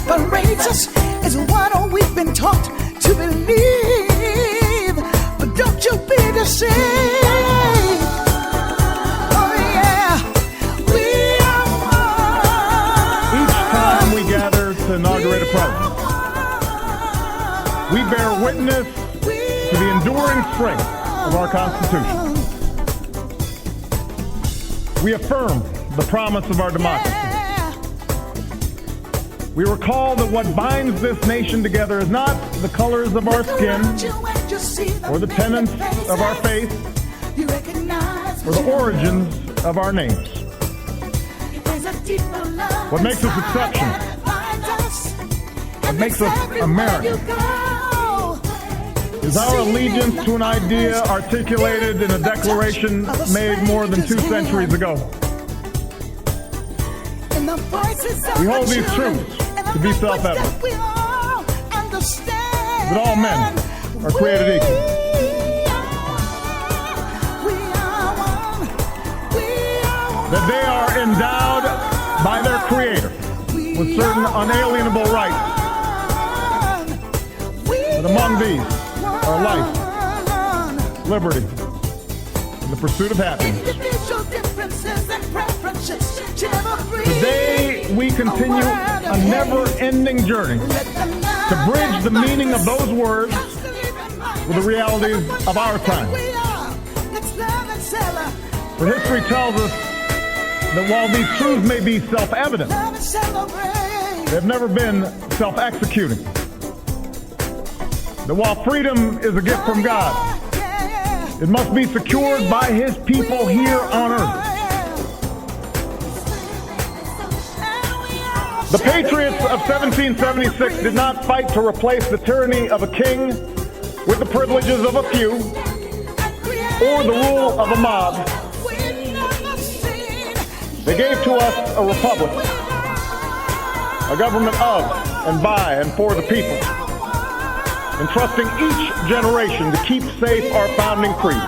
separates us is what we've been taught to believe. But don't you be deceived. Oh yeah, we are one. Each time we gather to inaugurate a president, we bear witness to the enduring strength of our Constitution. We affirm the promise of our democracy. We recall that what binds this nation together is not the colors of our skin, or the tenets of our faith, or the origins of our names. What makes us exceptional, what makes us American, is our allegiance to an idea articulated in a declaration made more than 2 centuries ago. We hold these truths to be self-evident, that all men are created equal. That they are endowed by their Creator with certain unalienable rights. But among these are life, liberty, and the pursuit of happiness. Today, we continue a never-ending journey to bridge the meaning of those words with the realities of our time. For history tells us that while these truths may be self-evident, they've never been self-executing. That while freedom is a gift from God, it must be secured by His people here on earth. The patriots of 1776 did not fight to replace the tyranny of a king with the privileges of a few or the rule of a mob. They gave to us a republic, a government of and by and for the people, entrusting each generation to keep safe our founding creed.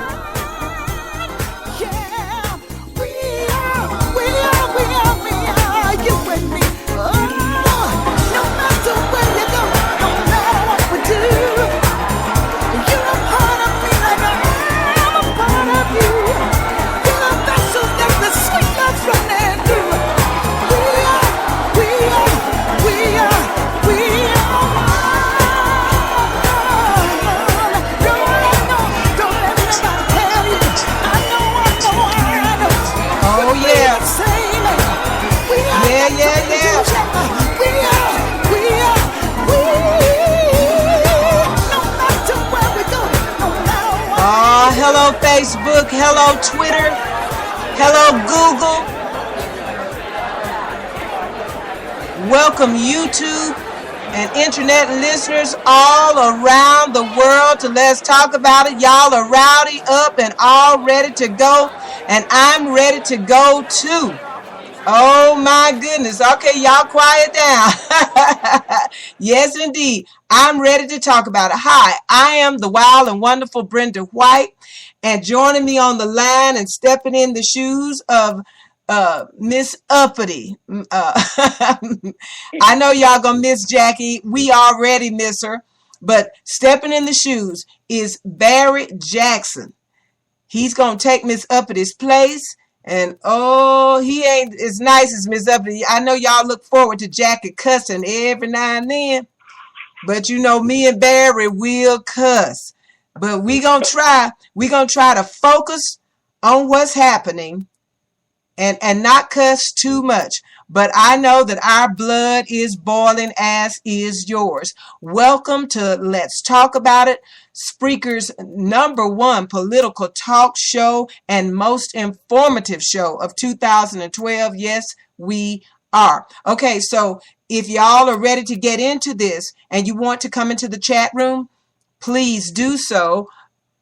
Hello Facebook, hello Twitter, hello Google. Welcome YouTube and internet listeners all around the world to Let's Talk About It. Y'all are rowdy up and all ready to go, and I'm ready to go too. Oh my goodness. Okay, y'all quiet down. Yes, indeed. I'm ready to talk about it. Hi, I am the wild and wonderful Brenda White, and joining me on the line and stepping in the shoes of Miss Uppity. I know y'all gonna miss Jackie. We already miss her, but stepping in the shoes is Barry Jackson. He's gonna take Miss Uppity's place. And oh, he ain't as nice as Miss Uppity. I know y'all look forward to Jackie cussing every now and then, but you know me and Barry will cuss. But we gonna try to focus on what's happening and not cuss too much. But I know that our blood is boiling, as is yours. Welcome to Let's Talk About It, Spreaker's #1 political talk show and most informative show of 2012. Yes, we are. Okay, so if y'all are ready to get into this and you want to come into the chat room, please do so.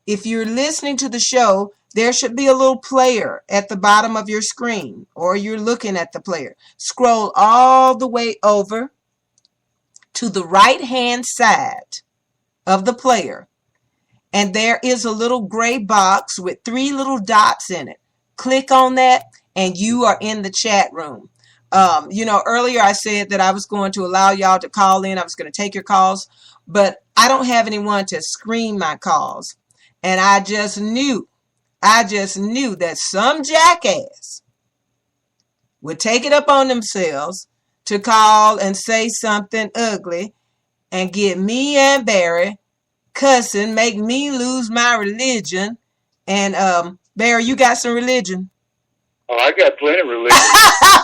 If you're listening to the show, there should be a little player at the bottom of your screen, or you're looking at the player. Scroll all the way over to the right-hand side of the player, and there is a little gray box with 3 little dots in it. Click on that, and you are in the chat room. Earlier I said that I was going to allow y'all to call in. I was going to take your calls, but I don't have anyone to screen my calls. And I just knew that some jackass would take it up on themselves to call and say something ugly and get me and Barry cussing, make me lose my religion. And Barry, you got some religion? Oh, I got plenty of religion.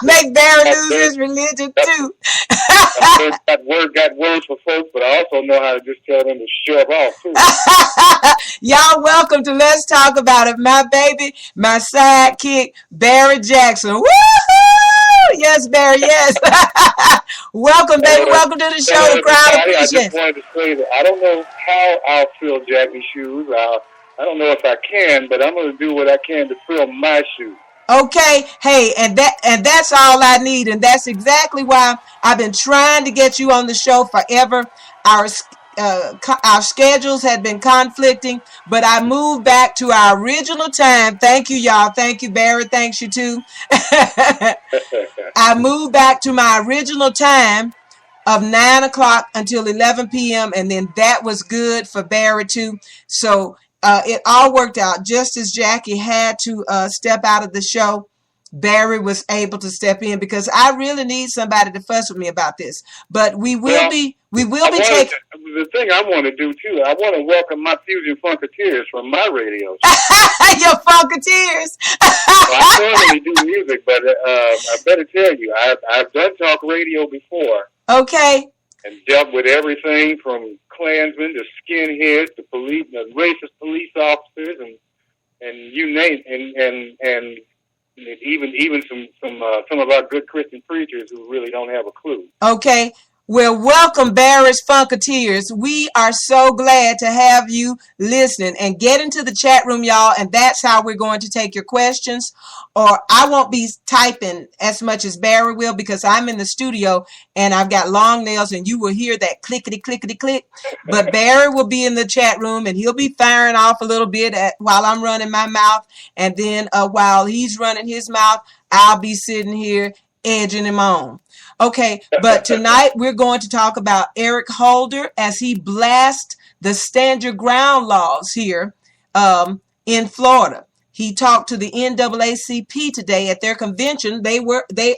Make Barry lose his religion too. I got words for folks, but I also know how to just tell them to shove off too. Y'all welcome to Let's Talk About It. My baby, my sidekick, Barry Jackson. Woohoo! Yes, Barry, yes. Welcome, baby. Welcome to the show. The crowd appreciates. I just wanted to say that I don't know how I'll fill Jackie's shoes. I don't know if I can, but I'm going to do what I can to fill my shoes. Okay, hey, and that's all I need, and that's exactly why I've been trying to get you on the show forever. Our schedules had been conflicting, but I moved back to our original time. Thank you, y'all. Thank you, Barry. Thanks you too. I moved back to my original time of 9 o'clock until 11 p.m. and then that was good for Barry too. So it all worked out. Just as Jackie had to step out of the show, Barry was able to step in because I really need somebody to fuss with me about this. But we will be taking. The thing I want to do too, I want to welcome my Fusion Funketeers from my radio show. Your Funketeers. I normally do music, but I better tell you, I've done talk radio before. Okay. And dealt with everything from Klansmen to skinheads to police, racist police officers, and you name it, and even some of our good Christian preachers who really don't have a clue. Okay. Well, welcome, Barry's Funketeers. We are so glad to have you listening. And get into the chat room, y'all, and that's how we're going to take your questions. Or I won't be typing as much as Barry will because I'm in the studio and I've got long nails and you will hear that clickety-clickety-click. But Barry will be in the chat room and he'll be firing off a little bit while I'm running my mouth. And then while he's running his mouth, I'll be sitting here edging him on. Okay, but tonight we're going to talk about Eric Holder as he blasts the stand your ground laws here in Florida. He talked to the NAACP today at their convention. They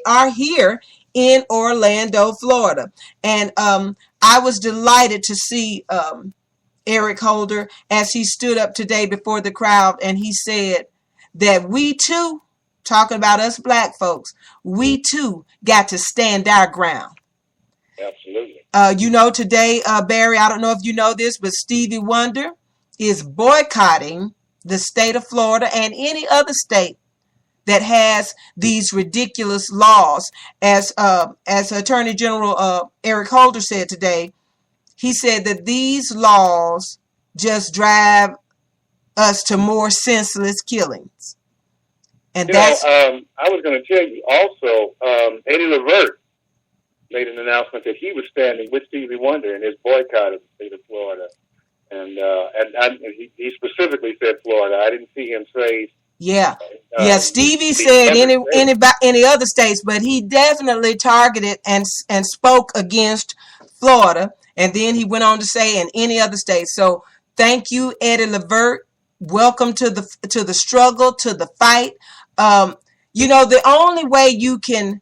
are here in Orlando, Florida. And I was delighted to see Eric Holder as he stood up today before the crowd and he said that we too, talking about us black folks, we too got to stand our ground. Absolutely. Today, Barry, I don't know if you know this, but Stevie Wonder is boycotting the state of Florida and any other state that has these ridiculous laws. As Attorney General Eric Holder said today, he said that these laws just drive us to more senseless killings. And I was going to tell you also, Eddie Levert made an announcement that he was standing with Stevie Wonder in his boycott of the state of Florida, and he specifically said Florida. I didn't see him say. Yeah, Stevie said any other states, but he definitely targeted and spoke against Florida, and then he went on to say in any other state. So thank you, Eddie Levert. Welcome to the struggle, to the fight. The only way you can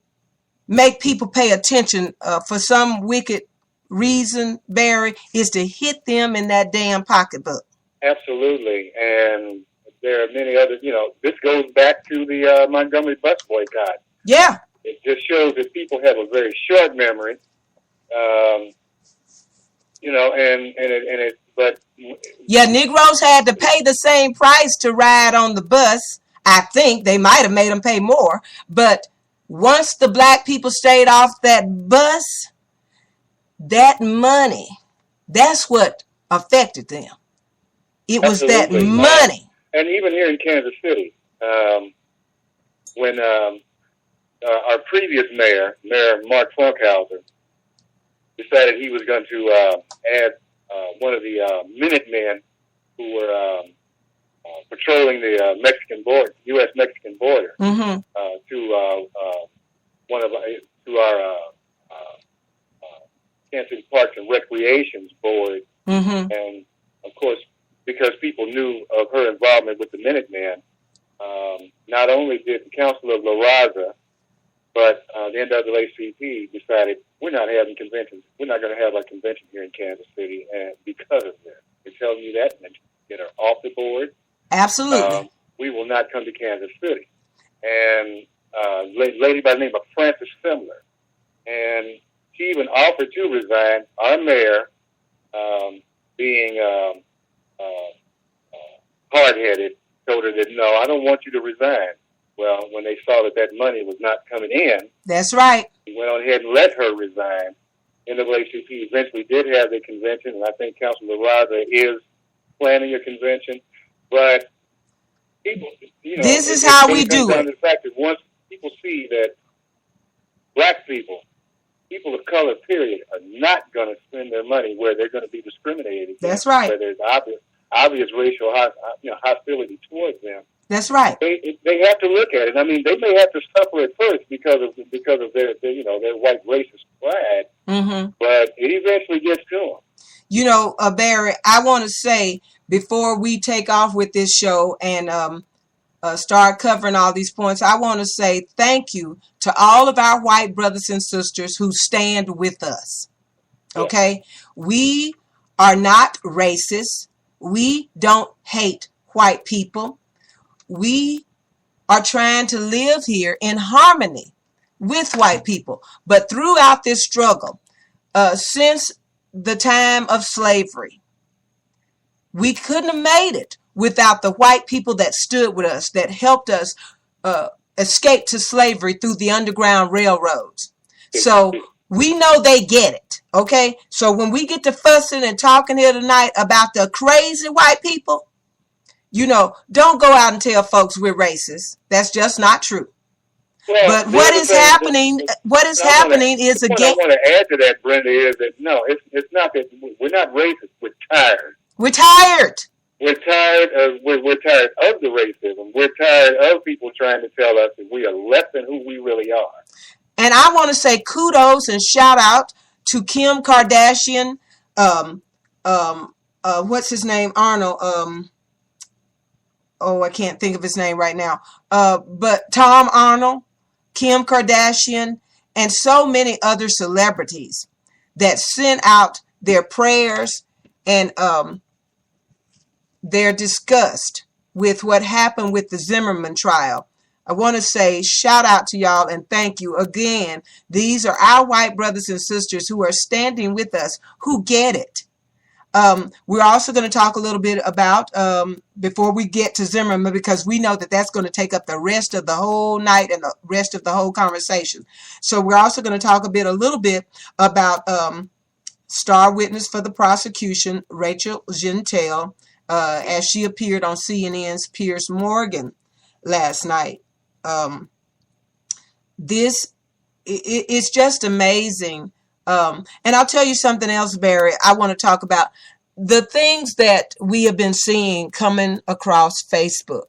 make people pay attention for some wicked reason, Barry, is to hit them in that damn pocketbook. Absolutely. And there are many other, this goes back to the Montgomery bus boycott. Yeah. It just shows that people have a very short memory, Yeah, Negroes had to pay the same price to ride on the bus. I think they might have made them pay more. But once the black people stayed off that bus, that money, that's what affected them. It was Absolutely. That money. And even here in Kansas City, when our previous mayor Mark Funkhauser, decided he was going to add one of the Minutemen who were patrolling the U.S.-Mexican border, Mm-hmm. to to our Kansas City Parks and Recreations Board, and of course, because people knew of her involvement with the Minutemen, not only did the Council of La Raza, but the NAACP decided we're not having conventions. We're not going to have our convention here in Kansas City, and because of this, they're telling you that, and get her off the board. Absolutely. We will not come to Kansas City. And lady by the name of Frances Simler, and she even offered to resign. Our mayor, being hard-headed, told her that, no, I don't want you to resign. Well, when they saw that money was not coming in, that's right. He went on ahead and let her resign. NAACP eventually did have a convention, and I think Councilor Raza is planning a convention. But people, this is how we do it. The fact that once people see that black people of color, period, are not going to spend their money where they're going to be discriminated against. That's right. Where there's obvious racial hostility towards them. That's right. They have to look at it. I mean, they may have to suffer at first because of their white racist pride, but it eventually gets to them. Barry, I want to say before we take off with this show and start covering all these points, I want to say thank you to all of our white brothers and sisters who stand with us. Okay? We are not racist. We don't hate white people. We are trying to live here in harmony with white people. But throughout this struggle, since the time of slavery, we couldn't have made it without the white people that stood with us, that helped us escape to slavery through the Underground Railroads. So we know they get it, okay? So when we get to fussing and talking here tonight about the crazy white people, don't go out and tell folks we're racist. That's just not true. Well, but what is happening is again. What I want to add to that, Brenda, is that no, it's not that we're not racist. We're tired. We're tired. We're tired of the racism. We're tired of people trying to tell us that we are less than who we really are. And I want to say kudos and shout out to Kim Kardashian. What's his name? Arnold. I can't think of his name right now. But Tom Arnold, Kim Kardashian, and so many other celebrities that sent out their prayers and their disgust with what happened with the Zimmerman trial. I want to say shout out to y'all and thank you again. These are our white brothers and sisters who are standing with us, who get it. We're also going to talk a little bit about, before we get to Zimmerman, because we know that that's going to take up the rest of the whole night and the rest of the whole conversation. So we're also going to talk a little bit about star witness for the prosecution, Rachel Gentile, as she appeared on CNN's Piers Morgan last night. It's just amazing. And I'll tell you something else, Barry. I want to talk about the things that we have been seeing coming across Facebook.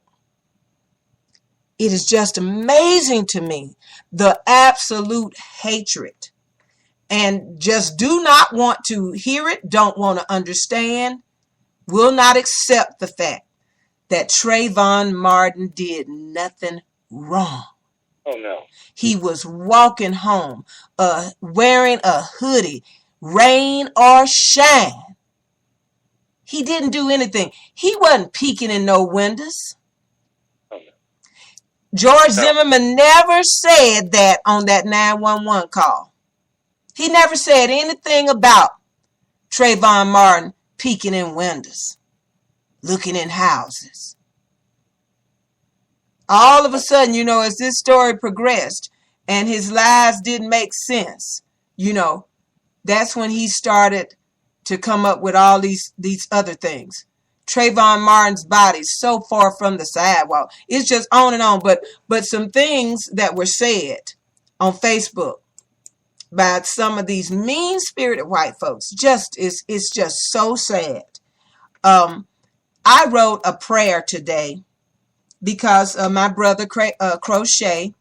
It is just amazing to me, the absolute hatred, and just do not want to hear it, don't want to understand, will not accept the fact that Trayvon Martin did nothing wrong. Oh, no. He was walking home, wearing a hoodie, rain or shine. He didn't do anything. He wasn't peeking in no windows. Oh, no. George Zimmerman never said that on that 911 call. He never said anything about Trayvon Martin peeking in windows, looking in houses. All of a sudden, as this story progressed and his lies didn't make sense, that's when he started to come up with all these other things. Trayvon Martin's body's so far from the sidewalk. It's just on and on. But some things that were said on Facebook by some of these mean-spirited white folks it's just so sad. I wrote a prayer today because my brother Crochet,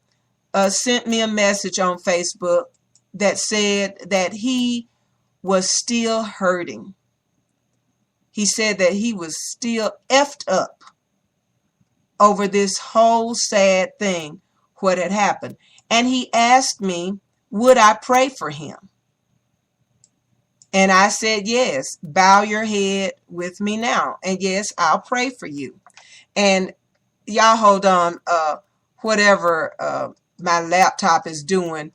sent me a message on Facebook that said that he was still hurting. He said that he was still effed up over this whole sad thing, what had happened. And he asked me, would I pray for him? And I said, yes, bow your head with me now. And yes, I'll pray for you. And y'all hold on, whatever my laptop is doing,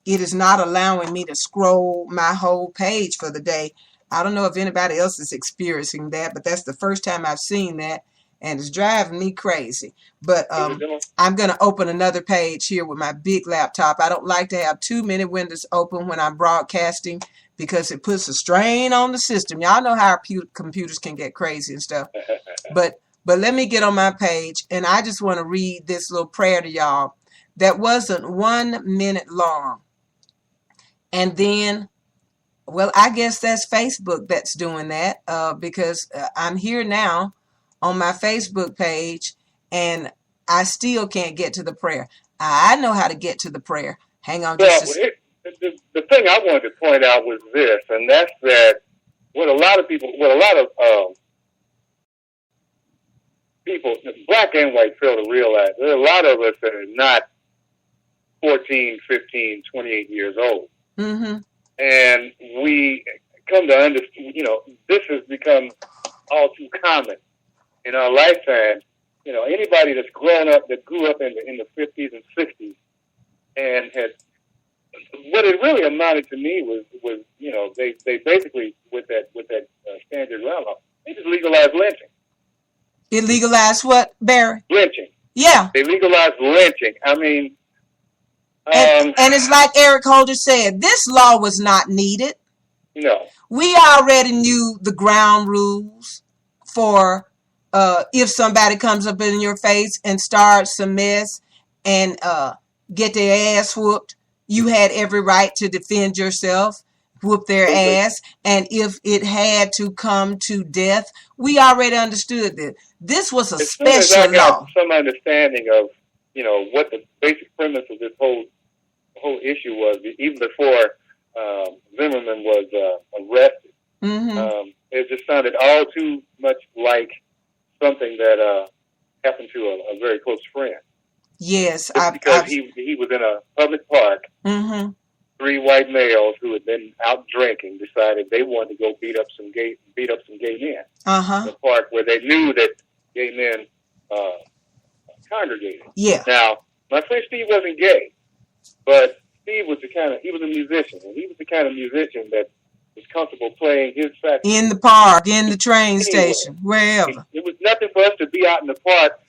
it is not allowing me to scroll my whole page for the day. I don't know if anybody else is experiencing that, but that's the first time I've seen that, and it's driving me crazy. But I'm going to open another page here with my big laptop. I don't like to have too many windows open when I'm broadcasting because it puts a strain on the system. Y'all know how our computers can get crazy and stuff. But let me get on my page, and I just want to read this little prayer to y'all that wasn't 1 minute long. And then, well, I guess that's Facebook that's doing that because I'm here now on my Facebook page, and I still can't get to the prayer. I know how to get to the prayer. Hang on just a second. The thing I wanted to point out was this, and that's that what a lot of people, black and white, fail to realize. There are a lot of us that are not 14, 15, 28 years old. Mm-hmm. And we come to understand, this has become all too common in our lifetime. Anybody that's that grew up in the 50s and 60s and had, what it really amounted to me was they basically, with that standard round law, they just legalized lynching. It legalized what, Barry? Lynching. Yeah. They legalized lynching. I mean, and it's like Eric Holder said, this law was not needed. No. We already knew the ground rules for if somebody comes up in your face and starts some mess and get their ass whooped, you had every right to defend yourself, whoop their ass. And if it had to come to death, we already understood that this was a special as I got law. Some understanding of, what the basic premise of this whole issue was, even before Zimmerman was arrested. Mm-hmm. It just sounded all too much like something that happened to a very close friend. Yes, because he was in a public park. Mm-hmm. 3 white males who had been out drinking decided they wanted to go beat up some gay men. Uh-huh. In the park where they knew that gay men congregated. Yeah. Now, my friend Steve wasn't gay, but Steve was he was a musician, and he was the kind of musician that was comfortable playing his saxophone. In the park, in the train station, wherever. It was nothing for us to be out in the park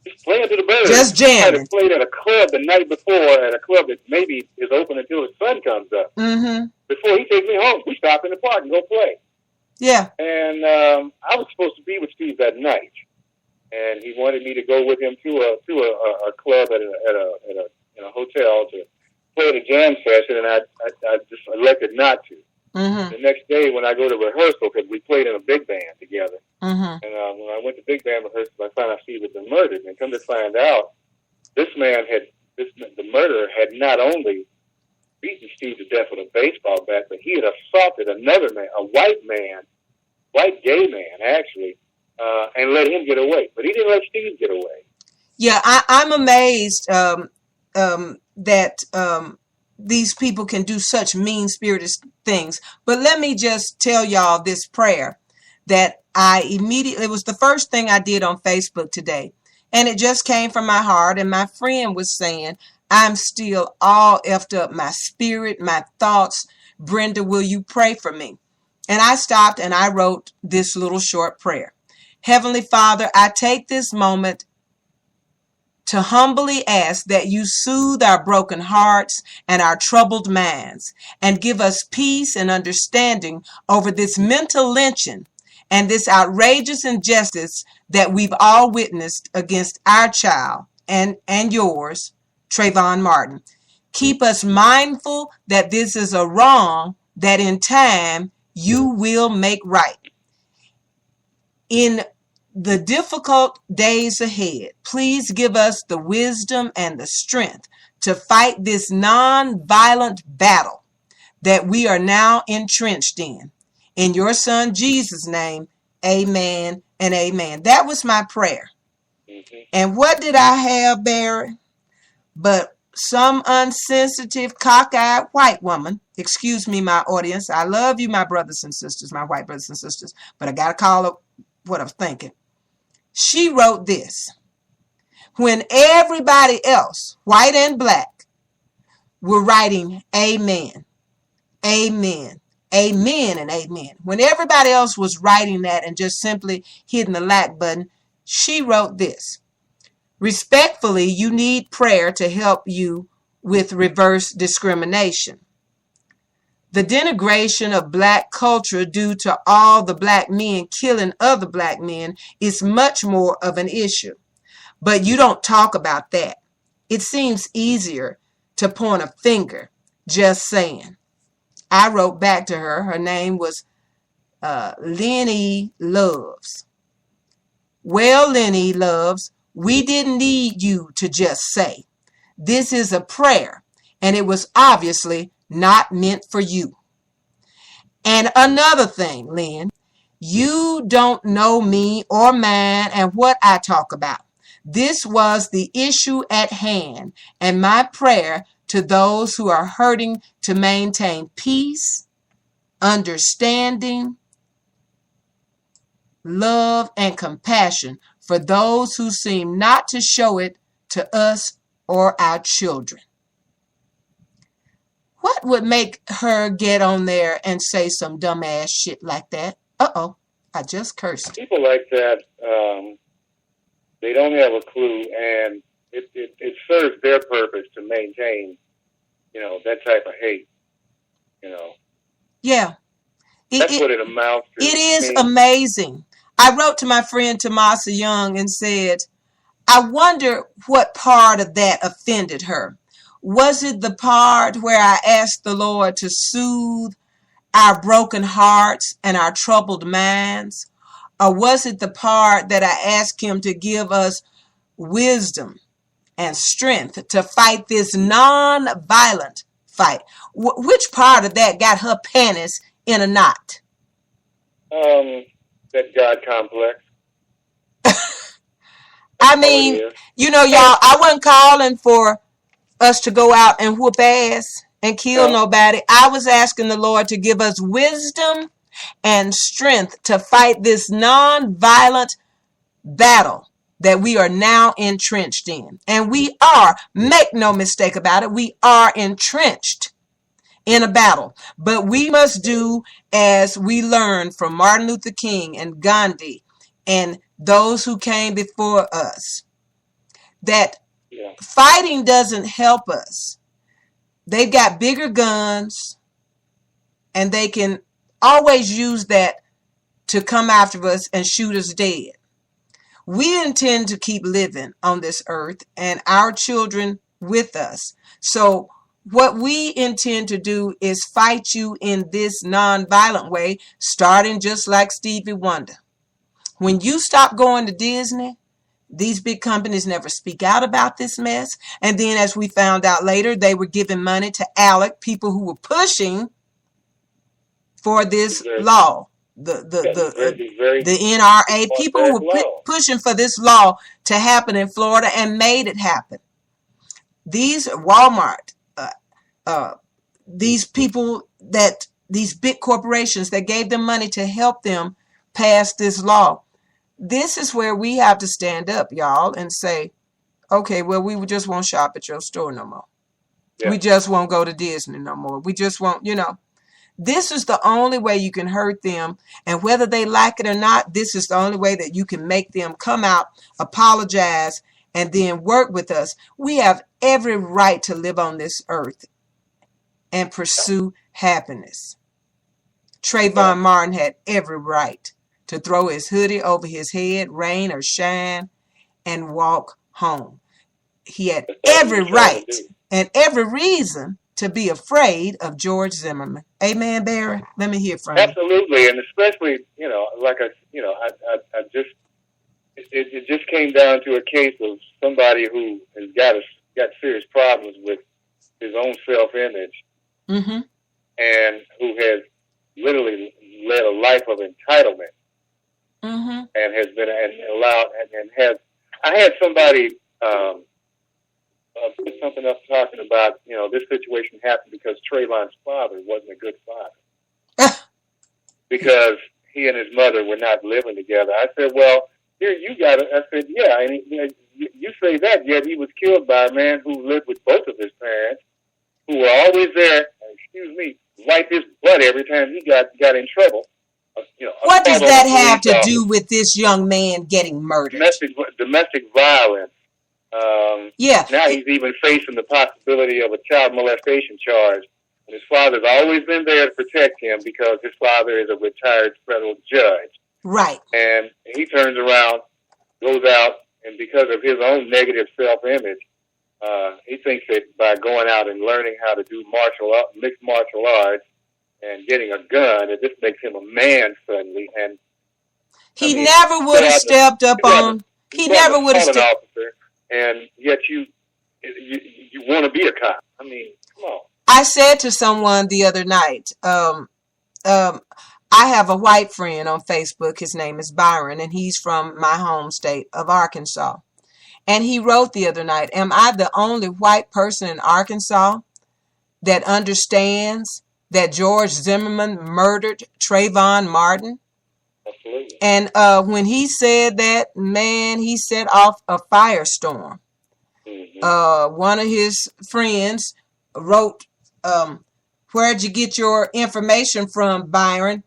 just playing to the birds. Just jamming. I had played at a club the night before, at a club that maybe is open until the sun comes up. Mm-hmm. Before he takes me home, we stop in the park and go play. Yeah. And I was supposed to be with Steve that night, and he wanted me to go with him to a club at a hotel to play the jam session, and I just elected not to. Mm-hmm. The next day when I go to rehearsal, because we played in a big band together, mm-hmm. and when I went to big band rehearsal, I found out Steve had been murdered, and come to find out, the murderer had not only beaten Steve to death with a baseball bat, but he had assaulted another man, a white gay man, actually, and let him get away. But he didn't let Steve get away. Yeah, I'm amazed that these people can do such mean-spirited things. But let me just tell y'all this prayer that it was the first thing I did on Facebook today. And it just came from my heart. And my friend was saying, I'm still all effed up, my spirit, my thoughts. Brenda, will you pray for me? And I stopped and I wrote this little short prayer. Heavenly Father, I take this moment to humbly ask that you soothe our broken hearts and our troubled minds and give us peace and understanding over this mental lynching and this outrageous injustice that we've all witnessed against our child and yours, Trayvon Martin. Keep us mindful that this is a wrong that in time you will make right. In the difficult days ahead, please give us the wisdom and the strength to fight this non-violent battle that we are now entrenched in. In your son Jesus' name, amen and amen. That was my prayer. And what did I have, Barry? But some unsensitive, cockeyed white woman, excuse me, my audience. I love you, my brothers and sisters, my white brothers and sisters, but I got to call it what I'm thinking. She wrote this: when everybody else, white and black, were writing amen, amen, amen, and amen. When everybody else was writing that and just simply hitting the like button, she wrote this: respectfully, you need prayer to help you with reverse discrimination. The denigration of black culture due to all the black men killing other black men is much more of an issue. But you don't talk about that. It seems easier to point a finger, just saying. I wrote back to her. Her name was Lenny Loves. Well, Lenny Loves, we didn't need you to just say. This is a prayer, and it was obviously not meant for you. And another thing, Lynn, you don't know me or mine and what I talk about. This was the issue at hand, and my prayer to those who are hurting to maintain peace, understanding, love, and compassion for those who seem not to show it to us or our children. What would make her get on there and say some dumbass shit like that? Uh-oh, I just cursed. People like that, they don't have a clue, and it serves their purpose to maintain, that type of hate, Yeah. That's what it amounts to. It is amazing. I wrote to my friend Tomasa Young and said, I wonder what part of that offended her. Was it the part where I asked the Lord to soothe our broken hearts and our troubled minds? Or was it the part that I asked him to give us wisdom and strength to fight this non-violent fight? Which part of that got her panties in a knot? That God complex. I mean, y'all, I wasn't calling for us to go out and whoop ass and kill nobody. I was asking the Lord to give us wisdom and strength to fight this non-violent battle that we are now entrenched in. And we are, make no mistake about it, we are entrenched in a battle. But we must do as we learned from Martin Luther King and Gandhi and those who came before us, that fighting doesn't help us. They've got bigger guns, and they can always use that to come after us and shoot us dead. We intend to keep living on this earth and our children with us. So what we intend to do is fight you in this non-violent way, starting just like Stevie Wonder. When you stop going to Disney, these big companies never speak out about this mess. And then as we found out later, they were giving money to ALEC, people who were pushing for this law. The NRA, people who were pushing for this law to happen in Florida and made it happen. These Walmart, these people these big corporations that gave them money to help them pass this law. This is where we have to stand up, y'all, and say, okay, well, we just won't shop at your store no more. Yeah. We just won't go to Disney no more. We just won't, This is the only way you can hurt them. And whether they like it or not, this is the only way that you can make them come out, apologize, and then work with us. We have every right to live on this earth and pursue happiness. Trayvon Martin had every right to throw his hoodie over his head, rain or shine, and walk home. He had every right and every reason to be afraid of George Zimmerman. Amen, Barry? Let me hear from you. Absolutely, and especially, like I just it just came down to a case of somebody who has got serious problems with his own self-image, Mm-hmm. and who has literally led a life of entitlement, Mm-hmm. and has been and allowed and has. I had somebody put something up talking about, this situation happened because Trayvon's father wasn't a good father because he and his mother were not living together. I said, well, here you got it. I said, yeah, and you say that, yet he was killed by a man who lived with both of his parents, who were always there, wipe his butt every time he got in trouble. What does that have to do with this young man getting murdered? Domestic violence. Yeah. Now he's even facing the possibility of a child molestation charge. And his father's always been there to protect him because his father is a retired federal judge. Right. And he turns around, goes out, and because of his own negative self-image, he thinks that by going out and learning how to do mixed martial arts and getting a gun, it just makes him a man suddenly. And he never would have stepped up on. He never would have stepped. Officer, and yet you want to be a cop. I mean, come on. I said to someone the other night, I have a white friend on Facebook. His name is Byron, and he's from my home state of Arkansas. And he wrote the other night, am I the only white person in Arkansas that understands that George Zimmerman murdered Trayvon Martin? Absolutely. And when he said that, man, he set off a firestorm. Mm-hmm. One of his friends wrote, where'd you get your information from, Byron?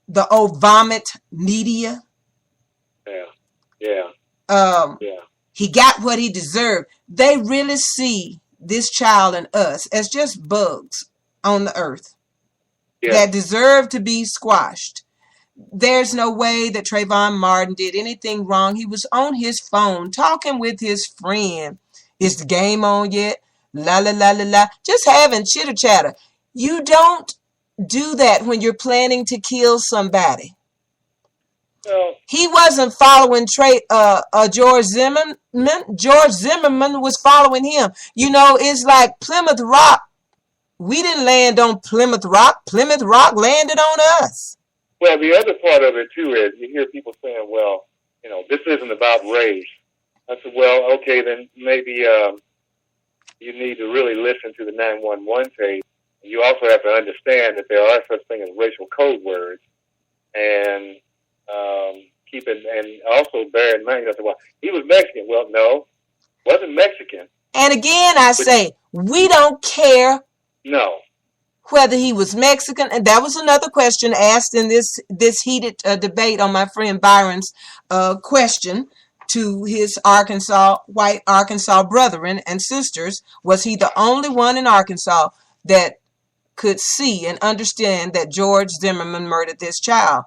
The old vomit media? Yeah. He got what he deserved. They really see this child and us as just bugs on the earth that deserve to be squashed. There's no way that Trayvon Martin did anything wrong. He was on his phone talking with his friend. Is the game on yet? La la la la la. Just having chitter chatter. You don't do that when you're planning to kill somebody. Well, he wasn't following George Zimmerman. George Zimmerman was following him. It's like Plymouth Rock. We didn't land on Plymouth Rock. Plymouth Rock landed on us. Well, the other part of it, too, is you hear people saying, well, this isn't about race. I said, well, okay, then maybe you need to really listen to the 911 tape. You also have to understand that there are such things as racial code words. And and also bear in mind, well, he was Mexican. Well, no, wasn't Mexican. And again, I say, we don't care. No. Whether he was Mexican, and that was another question asked in this heated debate on my friend Byron's question to his white Arkansas brethren and sisters. Was he the only one in Arkansas that could see and understand that George Zimmerman murdered this child?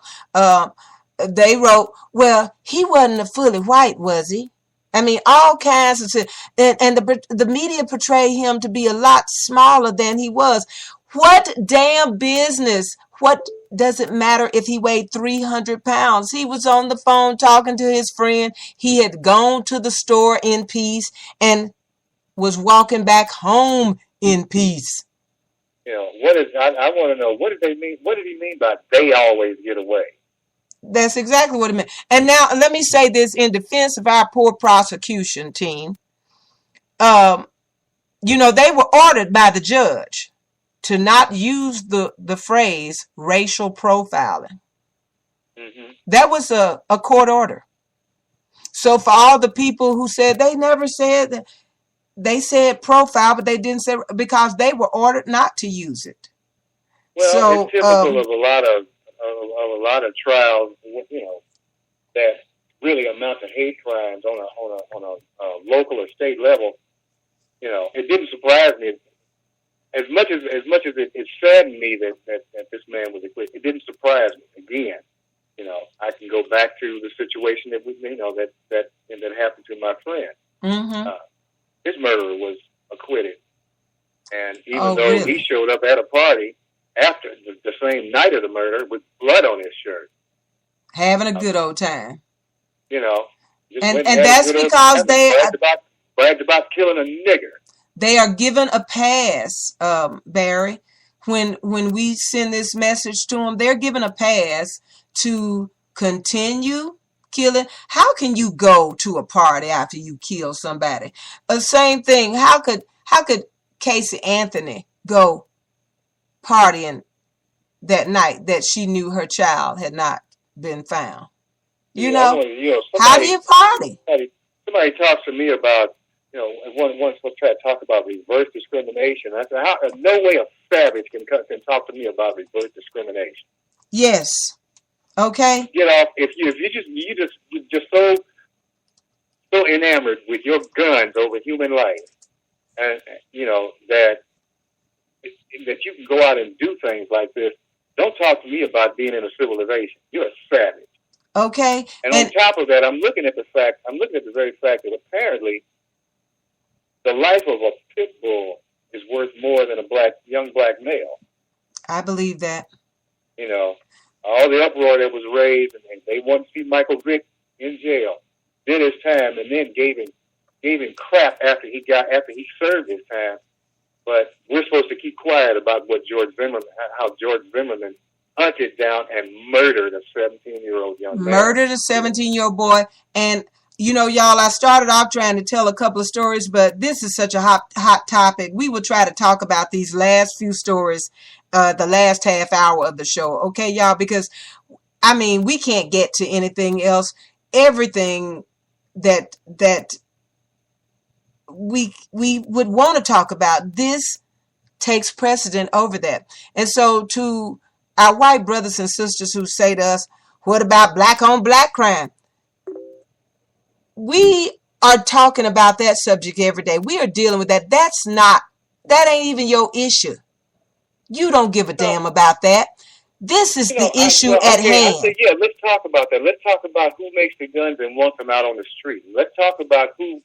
They wrote, well, he wasn't a fully white, was he? I mean, all kinds of shit. And the media portrayed him to be a lot smaller than he was. What damn business? What does it matter if he weighed 300 pounds? He was on the phone talking to his friend. He had gone to the store in peace and was walking back home in peace. I want to know, what did they mean? What did he mean by they always get away? That's exactly what it meant. And now let me say this in defense of our poor prosecution team. They were ordered by the judge to not use the phrase racial profiling. Mm-hmm. That was a court order. So for all the people who said they never said that, they said profile, but they didn't say, because they were ordered not to use it. Well, it's typical of a lot of trials, that really amount to hate crimes on a local or state level. It didn't surprise me as much as it saddened me that this man was acquitted. It didn't surprise me. Again, I can go back to the situation that happened to my friend. Mm-hmm. His murderer was acquitted, and even though he showed up at a party after the same night of the murder with blood on his shirt, having a good old time. And that's because they bragged about killing a nigger. They are given a pass, Barry. When we send this message to them, they're given a pass to continue killing. How can you go to a party after you kill somebody? Same thing. How could Casey Anthony go partying that night that she knew her child had not been found? How do you party? Somebody talks to me about, one supposed to try to talk about reverse discrimination. I said, no way a savage can talk to me about reverse discrimination. Yes. Okay. Get off. If you're just so enamored with your guns over human life, and that you can go out and do things like this. Don't talk to me about being in a civilization. You're a savage. Okay. And on top of that, I'm looking at the very fact that apparently the life of a pit bull is worth more than a young black male. I believe that. All the uproar that was raised, and they wanted to see Michael Vick in jail, did his time, and then gave him crap after he served his time. But we're supposed to keep quiet about how George Zimmerman hunted down and murdered a 17-year-old young man. Murdered a 17-year-old boy. And, y'all, I started off trying to tell a couple of stories, but this is such a hot topic. We will try to talk about these last few stories, the last half hour of the show. Okay, y'all? Because, we can't get to anything else. Everything that we would want to talk about, this takes precedent over that. And so to our white brothers and sisters who say to us, what about black on black crime? We are talking about that subject every day. We are dealing with that. That ain't even your issue. You don't give a damn about that. This is the issue at hand. I said, let's talk about that. Let's talk about who makes the guns and wants them out on the street. Let's talk about who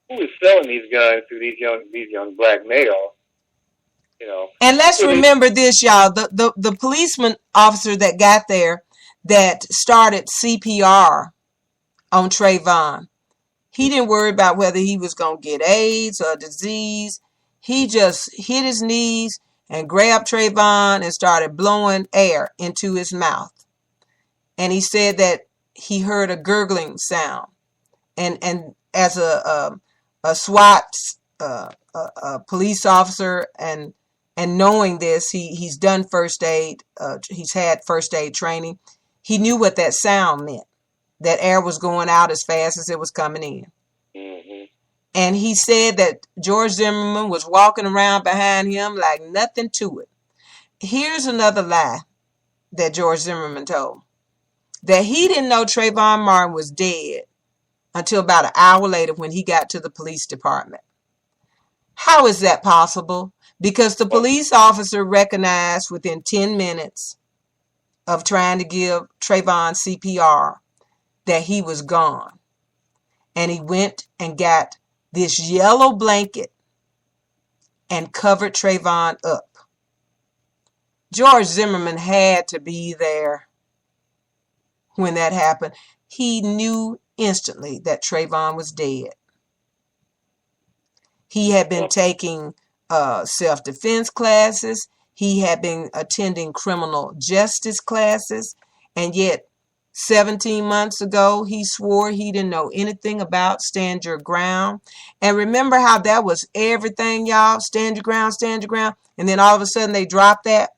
is selling these guns to these young black males. And let's remember this, y'all. The policeman officer that got there that started CPR on Trayvon, he didn't worry about whether he was going to get AIDS or disease. He just hit his knees and grabbed Trayvon and started blowing air into his mouth. And he said that he heard a gurgling sound. And as a SWAT a police officer, and knowing this, he's done first aid. He's had first aid training. He knew what that sound meant. That air was going out as fast as it was coming in. Mm-hmm. And he said that George Zimmerman was walking around behind him like nothing to it. Here's another lie that George Zimmerman told. That he didn't know Trayvon Martin was dead until about an hour later when he got to the police department. How is that possible? Because the police officer recognized within 10 minutes of trying to give Trayvon CPR that he was gone. And he went and got this yellow blanket and covered Trayvon up. George Zimmerman had to be there when that happened. He knew instantly that Trayvon was dead. He had been taking self-defense classes. He had been attending criminal justice classes. And yet, 17 months ago, he swore he didn't know anything about stand your ground. And remember how that was everything, y'all? Stand your ground, stand your ground. And then all of a sudden they dropped that.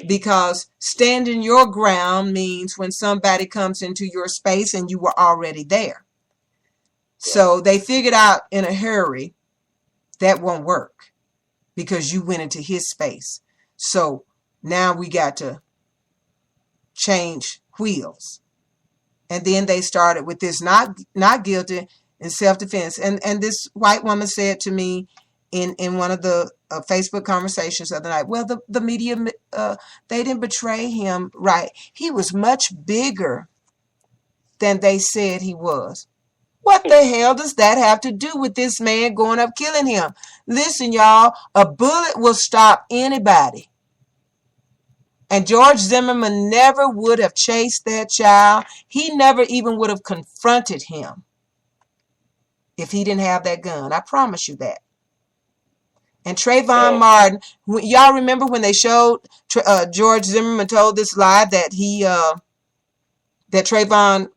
Because standing your ground means when somebody comes into your space and you were already there. So they figured out in a hurry that won't work because you went into his space. So now we got to change wheels. And then they started with this not guilty and self-defense. And this white woman said to me in one of the Facebook conversations the other night, well, the media, they didn't betray him right. He was much bigger than they said he was. What the hell does that have to do with this man going up killing him? Listen, y'all, a bullet will stop anybody. And George Zimmerman never would have chased that child. He never even would have confronted him if he didn't have that gun. I promise you that. And Trayvon Martin, y'all remember when they showed George Zimmerman told this lie that that Trayvon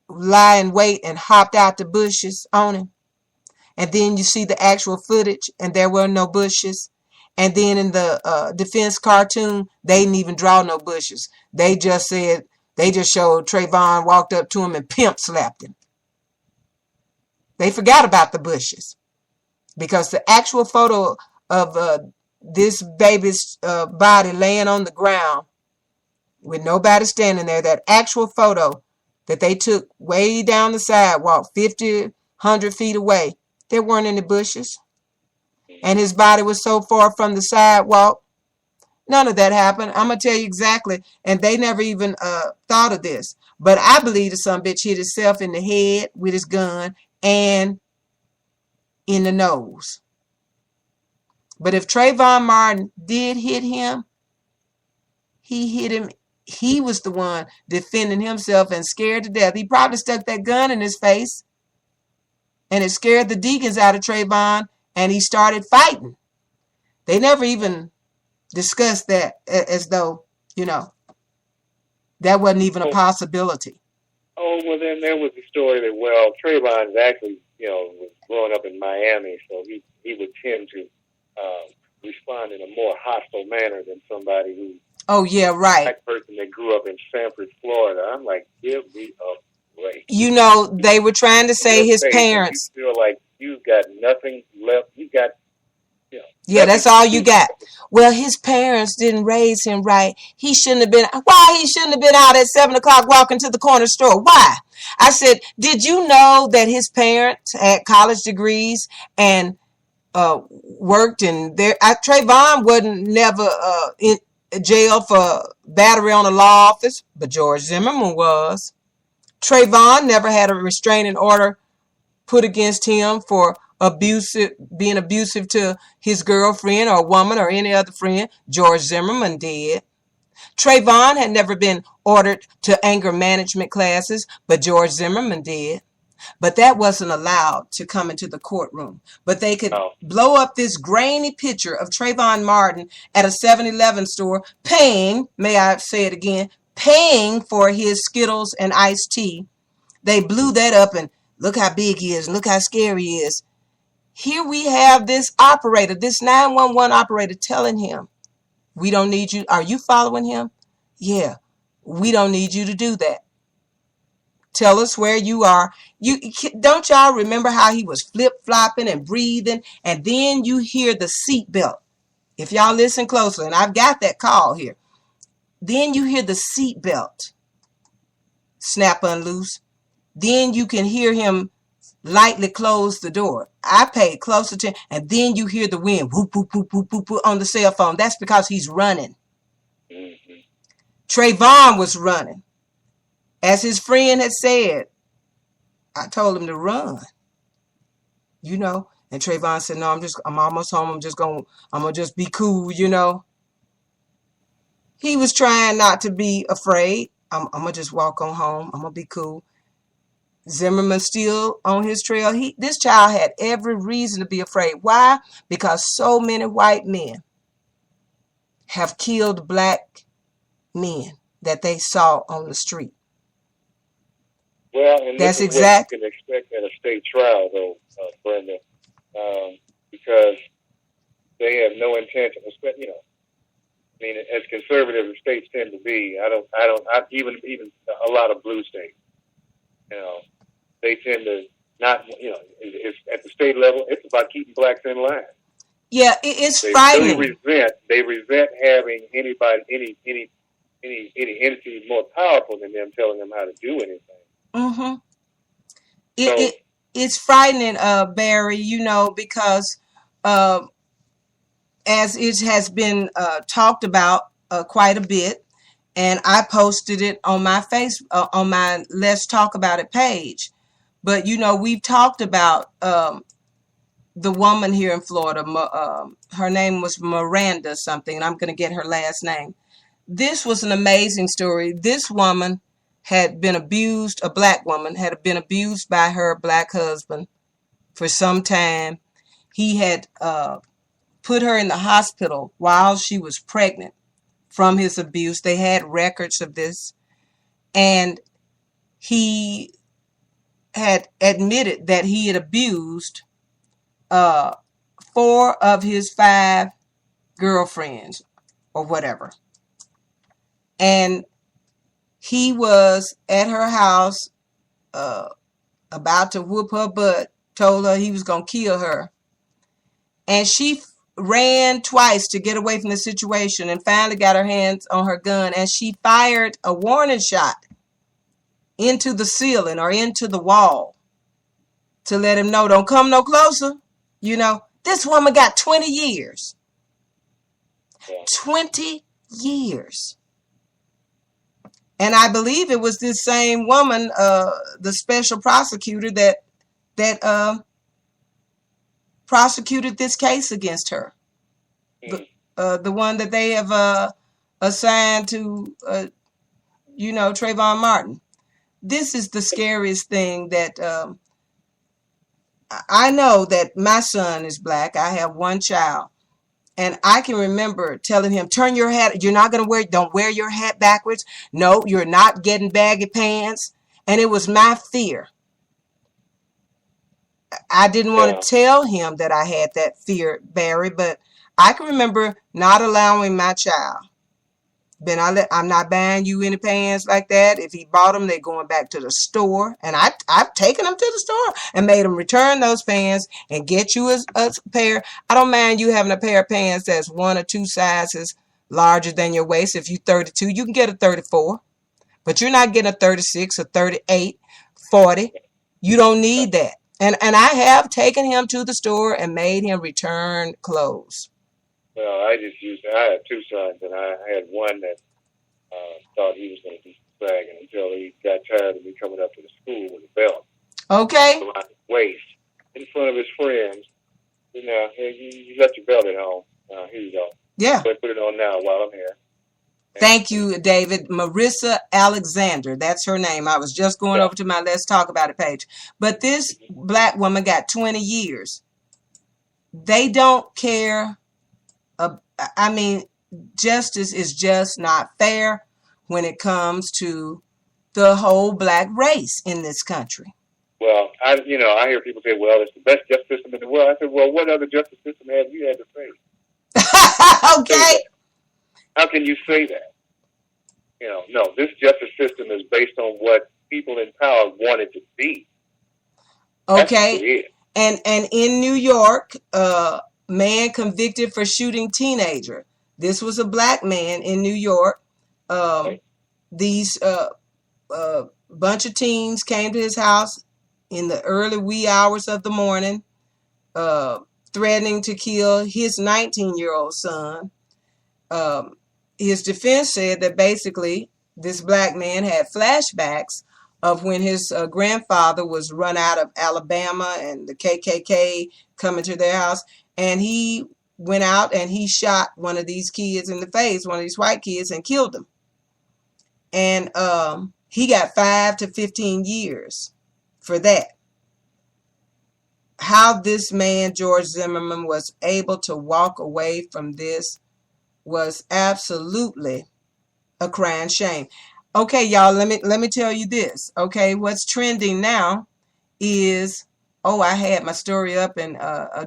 lie in wait and hopped out the bushes on him? And then you see the actual footage and there were no bushes. And then in the defense cartoon, they didn't even draw no bushes. They just showed Trayvon walked up to him and pimp slapped him. They forgot about the bushes because the actual photo of this baby's body laying on the ground with nobody standing there, that actual photo that they took way down the sidewalk, 50, 100 feet away, there weren't any bushes. And his body was so far from the sidewalk. None of that happened. I'm going to tell you exactly. And they never even thought of this. But I believe the son bitch hit himself in the head with his gun and in the nose. But if Trayvon Martin did hit him, he hit him. He was the one defending himself and scared to death. He probably stuck that gun in his face. And it scared the deacons out of Trayvon. And he started fighting. They never even discussed that as though, that wasn't even a possibility. Oh, well, then there was the story that, Trayvon actually, was growing up in Miami, so he would tend to respond in a more hostile manner than somebody who... Oh, yeah, right. That person that grew up in Sanford, Florida. I'm like, give me a break. They were trying to say his parents... You feel like you've got nothing left. You got, yeah, that's all you got. Well, his parents didn't raise him right. He shouldn't have been. Why he shouldn't have been out at 7 o'clock walking to the corner store? Why? I said, did you know that his parents had college degrees and worked in there? Trayvon wasn't never in jail for battery on a law office, but George Zimmerman was. Trayvon never had a restraining order put against him for being abusive to his girlfriend or woman or any other friend. George Zimmerman did. Trayvon had never been ordered to anger management classes, but George Zimmerman did. But that wasn't allowed to come into the courtroom. But they could blow up this grainy picture of Trayvon Martin at a 7-Eleven store, paying, may I say it again, paying for his Skittles and iced tea. They blew that up and look how big he is. And look how scary he is. Here we have this operator, this 911 operator telling him, we don't need you. Are you following him? Yeah, we don't need you to do that. Tell us where you are. Don't y'all remember how he was flip-flopping and breathing? And then you hear the seatbelt. If y'all listen closely, and I've got that call here. Then you hear the seatbelt snap unloose. Then you can hear him lightly close the door. I paid close attention. And then you hear the wind whoop, whoop, whoop, whoop, whoop, whoop, on the cell phone. That's because he's running. Mm-hmm. Trayvon was running. As his friend had said, I told him to run. And Trayvon said, no, I'm almost home. I'm gonna just be cool, He was trying not to be afraid. I'm gonna just walk on home. I'm gonna be cool. Zimmerman still on his trail. This child had every reason to be afraid. Why? Because so many white men have killed black men that they saw on the street. Well, and that's exactly what you can expect at a state trial, though, Brenda, because they have no intention. As conservative as states tend to be, even a lot of blue states, they tend to not, it's at the state level, it's about keeping blacks in line. Yeah, it's frightening. They resent having any entity more powerful than them telling them how to do anything. Mm-hmm. It's frightening, Barry, because as it has been talked about quite a bit, and I posted it on my on my Let's Talk About It page. But, we've talked about the woman here in Florida. Her name was Miranda something, and I'm going to get her last name. this was an amazing story. This woman had been abused, a black woman had been abused by her black husband for some time. He had put her in the hospital while she was pregnant from his abuse. They had records of this. And he had admitted that he had abused 4 of his 5 girlfriends or whatever. And he was at her house about to whoop her butt, told her he was going to kill her. And she ran twice to get away from the situation and finally got her hands on her gun, and she fired a warning shot into the ceiling or into the wall to let him know, don't come no closer. You know, this woman got 20 years. 20 years. And I believe it was this same woman, the special prosecutor that prosecuted this case against her. The one that they have assigned to, Trayvon Martin. This is the scariest thing that I know that my son is black. I have one child. And I can remember telling him, turn your hat. You're not going to don't wear your hat backwards. No, you're not getting baggy pants. And it was my fear. I didn't want to tell him that I had that fear, Barry, but I can remember not allowing my child. I'm not buying you any pants like that. If he bought them, they're going back to the store. And I've taken them to the store and made them return those pants and get you a pair. I don't mind you having a pair of pants that's 1 or 2 sizes larger than your waist. If you're 32, you can get a 34. But you're not getting a 36, a 38, 40. You don't need that. And I have taken him to the store and made him return clothes. Well, I had 2 sons, and I had one that thought he was going to do some bragging until he got tired of me coming up to the school with a belt. Okay. Around his waist, in front of his friends. You know, hey, you left your belt at home. Here you go. Yeah. So I put it on now while I'm here. Thank you, David. Marissa Alexander. That's her name. I was just going over to my Let's Talk About It page. But this black woman got 20 years. They don't care. Justice is just not fair when it comes to the whole black race in this country. Well, I hear people say, well, it's the best justice system in the world. I said, well, what other justice system have you had to face? Okay. How can you say that? No, this justice system is based on what people in power want it to be. Okay. And in New York, man convicted for shooting teenager. This was a black man in New York. These bunch of teens came to his house in the early wee hours of the morning, threatening to kill his 19-year-old son. His defense said that basically this black man had flashbacks of when his grandfather was run out of Alabama and the KKK coming to their house. And he went out and he shot one of these kids in the face, one of these white kids, and killed him. And he got 5 to 15 years for that. How this man, George Zimmerman, was able to walk away from this was absolutely a crying shame. Okay, y'all, let me tell you this. Okay, what's trending now is, I had my story up and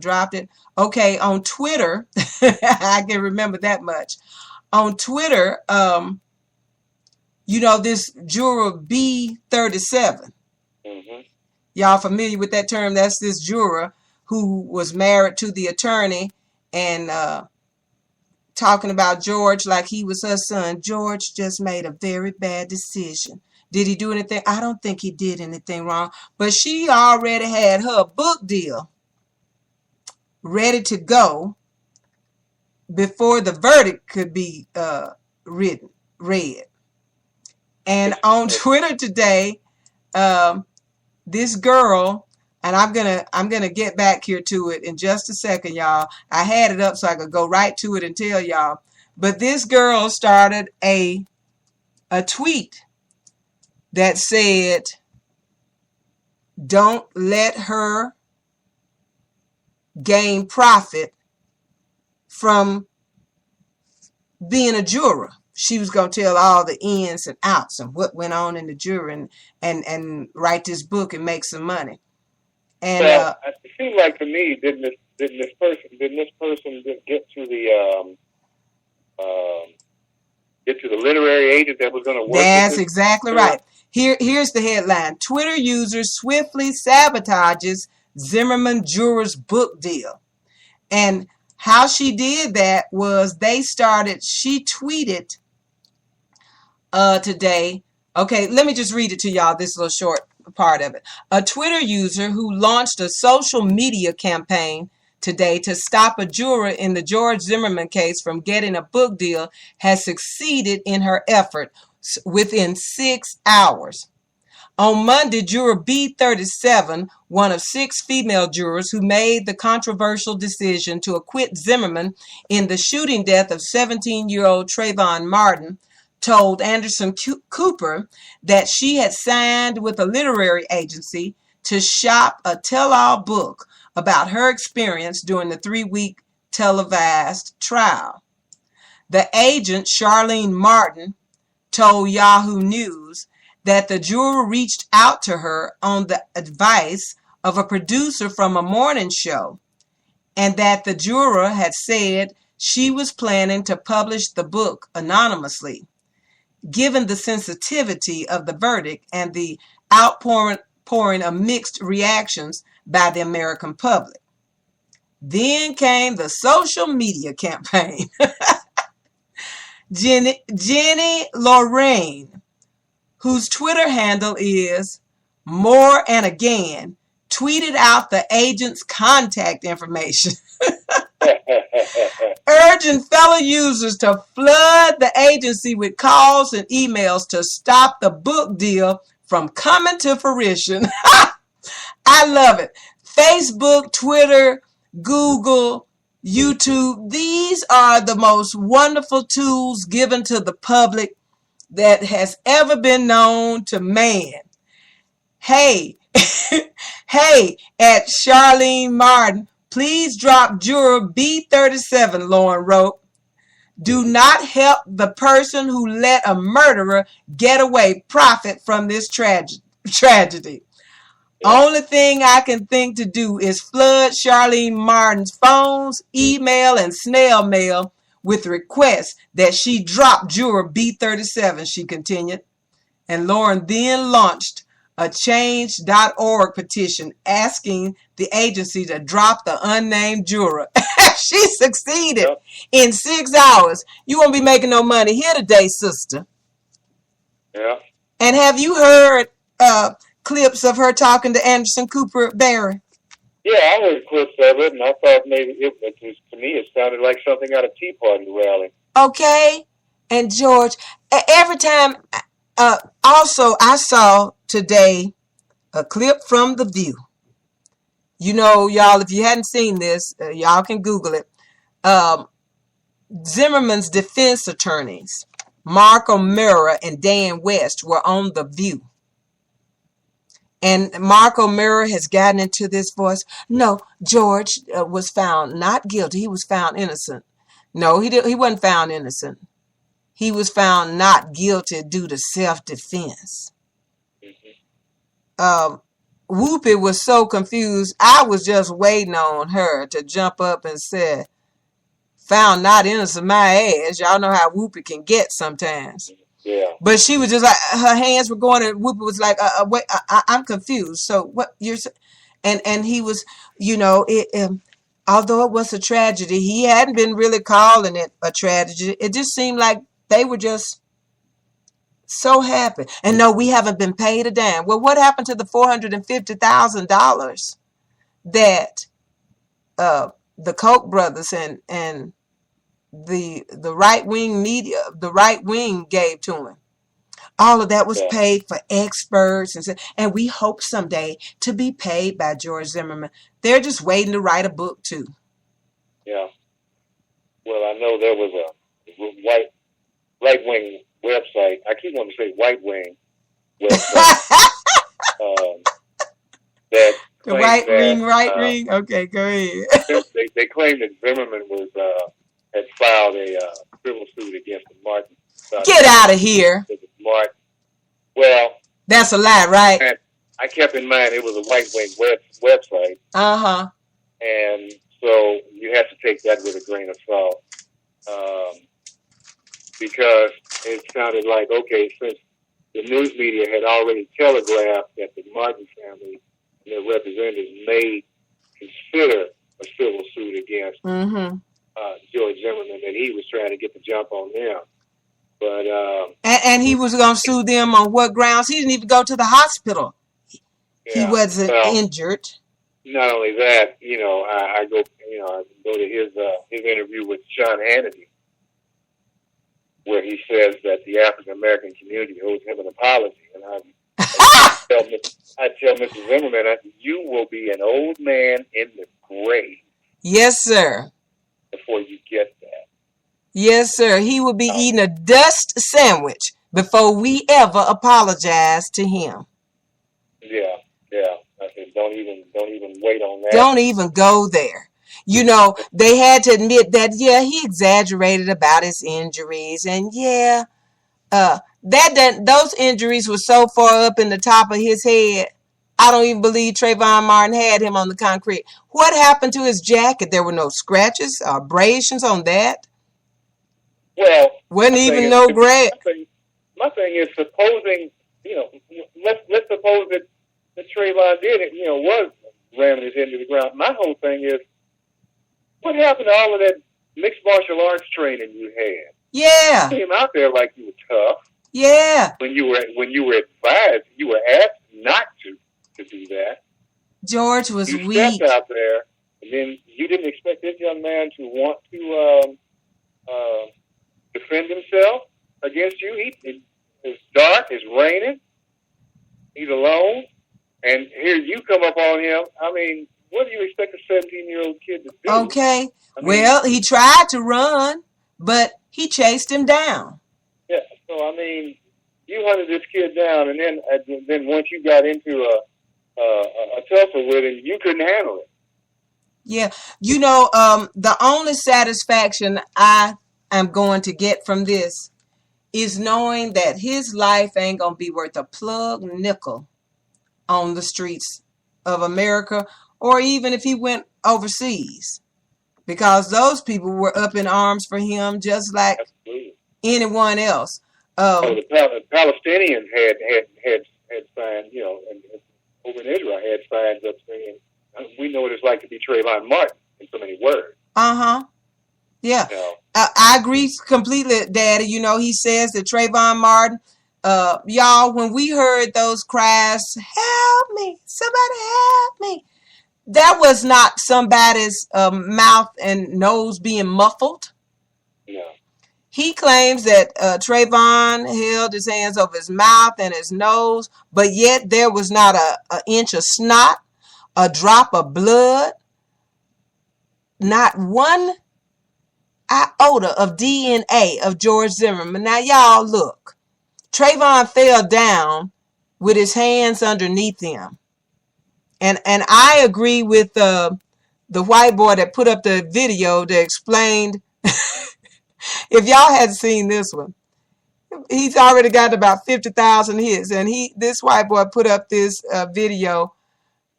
dropped it. Okay, on Twitter, I can remember that much. On Twitter, this juror B37. Mm-hmm. Y'all familiar with that term? That's this juror who was married to the attorney and talking about George like he was her son. George just made a very bad decision. Did he do anything? I don't think he did anything wrong. But she already had her book deal ready to go before the verdict could be read. And on Twitter today, this girl, and I'm gonna get back here to it in just a second, y'all. I had it up so I could go right to it and tell y'all. But this girl started a tweet that said, don't let her gain profit from being a juror. She was going to tell all the ins and outs and what went on in the jury and write this book and make some money. And well, it seemed like to me, didn't this person get to the literary agent that was going to work? That's exactly right. Here's the headline: Twitter user swiftly sabotages Zimmerman juror's book deal. And how she did that was she tweeted today. Okay, let me just read it to y'all, this little short part of it. A Twitter user who launched a social media campaign today to stop a juror in the George Zimmerman case from getting a book deal has succeeded in her effort within 6 hours. On Monday, juror B37, one of 6 female jurors who made the controversial decision to acquit Zimmerman in the shooting death of 17-year-old Trayvon Martin, told Anderson Cooper that she had signed with a literary agency to shop a tell-all book about her experience during the 3-week televised trial. The agent, Charlene Martin, told Yahoo News that the juror reached out to her on the advice of a producer from a morning show, and that the juror had said she was planning to publish the book anonymously. Given the sensitivity of the verdict and the outpouring of mixed reactions by the American public. Then came the social media campaign. Jenny Lorraine, whose Twitter handle is More and Again, tweeted out the agent's contact information, urging fellow users to flood the agency with calls and emails to stop the book deal from coming to fruition. I love it. Facebook, Twitter, Google, YouTube, these are the most wonderful tools given to the public that has ever been known to man. Hey, hey, at Charlene Martin, please drop juror B37, Lauren wrote. Do not help the person who let a murderer get away profit from this tragedy. Only thing I can think to do is flood Charlene Martin's phones, email, and snail mail with requests that she drop juror B37, she continued. And Lauren then launched a change.org petition asking the agency to drop the unnamed juror. She succeeded in 6 hours. You won't be making no money here today, sister. Yeah. And have you heard clips of her talking to Anderson Cooper Barry? Yeah, I heard clips of it, and I thought maybe to me it sounded like something out of Tea Party rally. Okay. And George, every time, also I saw today a clip from The View. You know, y'all, if you hadn't seen this, y'all can Google it. Zimmerman's defense attorneys, Mark O'Meara and Dan West, were on The View. And Mark O'Meara has gotten into this voice. No, George was found not guilty. He was found innocent. No, he wasn't found innocent. He was found not guilty due to self-defense. Whoopi was so confused. I was just waiting on her to jump up and say, found not innocent my ass. Y'all know how Whoopi can get sometimes. Yeah. But she was just like, her hands were going, and Whoopi was like, wait, I'm confused. So what you're saying? And he was, you know, although it was a tragedy, he hadn't been really calling it a tragedy. It just seemed like they were just so happy. And no, we haven't been paid a dime. Well, what happened to the $450,000 that the Koch brothers and the right wing media, the right wing gave to him? All of that was paid for experts, and we hope someday to be paid by George Zimmerman. They're just waiting to write a book too. Yeah. Well, I know there was right-wing website. I keep wanting to say white-wing website. That The right ring. Okay, go ahead. they claim that Zimmerman had filed a civil suit against Martin. Get out of here. Martin. Well, that's a lie, right? I kept in mind it was a right-wing website. Uh-huh. And so you have to take that with a grain of salt. Because it sounded like, okay, since the news media had already telegraphed that the Martin family and their representatives may consider a civil suit against George Zimmerman, that he was trying to get the jump on them. But and he was going to sue them on what grounds? He didn't even go to the hospital. Yeah, he wasn't injured. Not only that, I go to his interview with Sean Hannity, where he says that the African American community owes him an apology, and I tell Mr. Zimmerman, you will be an old man in the grave. Yes, sir. Before you get that. Yes, sir. He will be eating a dust sandwich before we ever apologize to him. Yeah. I said, don't even wait on that. Don't even go there. They had to admit that, he exaggerated about his injuries, and those injuries were so far up in the top of his head. I don't even believe Trayvon Martin had him on the concrete. What happened to his jacket? There were no scratches or abrasions on that. Well, wasn't even no grab. My thing is, supposing, let's suppose that Trayvon did it, was ramming his head into the ground. My whole thing is, what happened to all of that mixed martial arts training you had? Yeah. You came out there like you were tough. Yeah. When you were advised, you were asked not to do that. George was you weak. You stepped out there, and then you didn't expect this young man to want to defend himself against you. It's dark, it's raining, he's alone, and here you come up on him. I mean, what do you expect a 17-year-old kid to do? Okay. Well, he tried to run, but he chased him down. Yeah. So, I mean, you hunted this kid down, and then once you got into a tussle with him, you couldn't handle it. Yeah. The only satisfaction I am going to get from this is knowing that his life ain't going to be worth a plug nickel on the streets of America, or even if he went overseas, because those people were up in arms for him just like anyone else. The Palestinians had signs, and over in Israel had signs up saying, "We know what it's like to be Trayvon Martin," in so many words. Yeah. I agree completely, Daddy. He says that Trayvon Martin, y'all, when we heard those cries, "Help me, somebody help me," that was not somebody's mouth and nose being muffled. No. He claims that Trayvon held his hands over his mouth and his nose, but yet there was not an inch of snot, a drop of blood, not one iota of DNA of George Zimmerman. Now, y'all, look. Trayvon fell down with his hands underneath him. And I agree with the white boy that put up the video that explained, if y'all hadn't seen this one, he's already got about 50,000 hits. And this white boy put up this video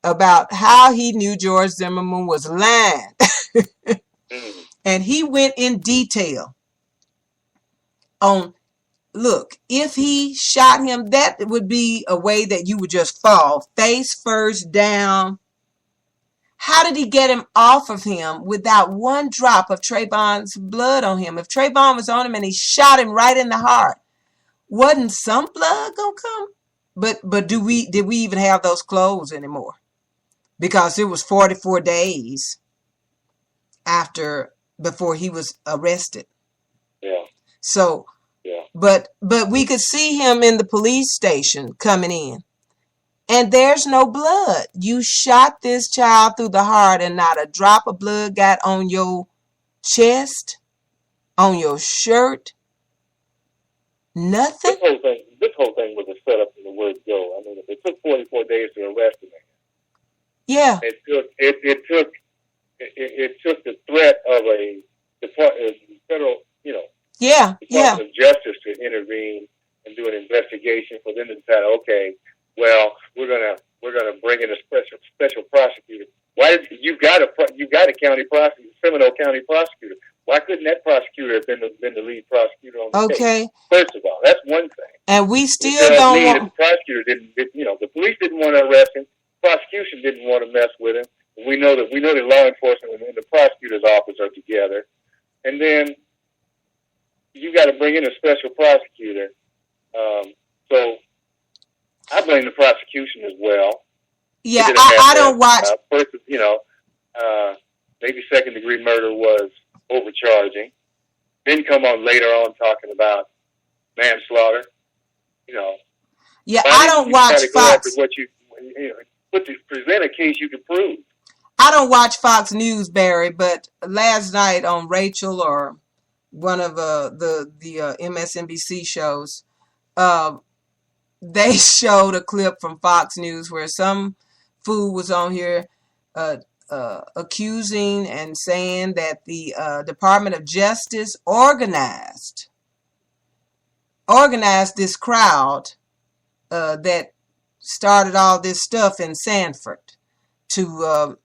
about how he knew George Zimmerman was lying. And he went in detail on, look, if he shot him, that would be a way that you would just fall face first down. How did he get him off of him without one drop of Trayvon's blood on him? If Trayvon was on him and he shot him right in the heart, wasn't some blood gonna come? But did we even have those clothes anymore? Because it was 44 days before he was arrested. Yeah. So, yeah. But we could see him in the police station coming in, and there's no blood. You shot this child through the heart, and not a drop of blood got on your chest. on your shirt. Nothing? This whole thing was a setup from the word go. I mean, it took 44 days to arrest him. Yeah. It took the threat of a federal, Department of Justice to intervene and do an investigation for them to decide, okay, well, we're gonna bring in a special prosecutor. Why you got a county prosecutor, Seminole County prosecutor? Why couldn't that prosecutor have been the lead prosecutor on the case? First of all, that's one thing. And we still don't want. The prosecutor the police didn't want to arrest him. Prosecution didn't want to mess with him. We know that law enforcement and the prosecutor's office are together, and then you got to bring in a special prosecutor. So I blame the prosecution as well. Yeah, I don't watch. First, maybe second-degree murder was overcharging. Then come on later on talking about manslaughter. Yeah, I don't watch Fox. Present a case you can prove. I don't watch Fox News, Barry, but last night on Rachel or one of the MSNBC shows, they showed a clip from Fox News where some fool was on here accusing and saying that the Department of Justice organized this crowd that started all this stuff in Sanford to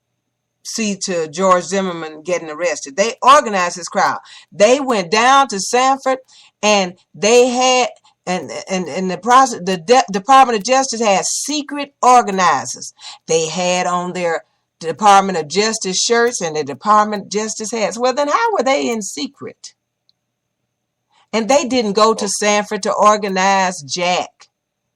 see to George Zimmerman getting arrested. They organized this crowd. They went down to Sanford, and they had the Department of Justice had secret organizers. They had on their Department of Justice shirts and the Department of Justice hats. Well, then how were they in secret? And they didn't go to Sanford to organize jack.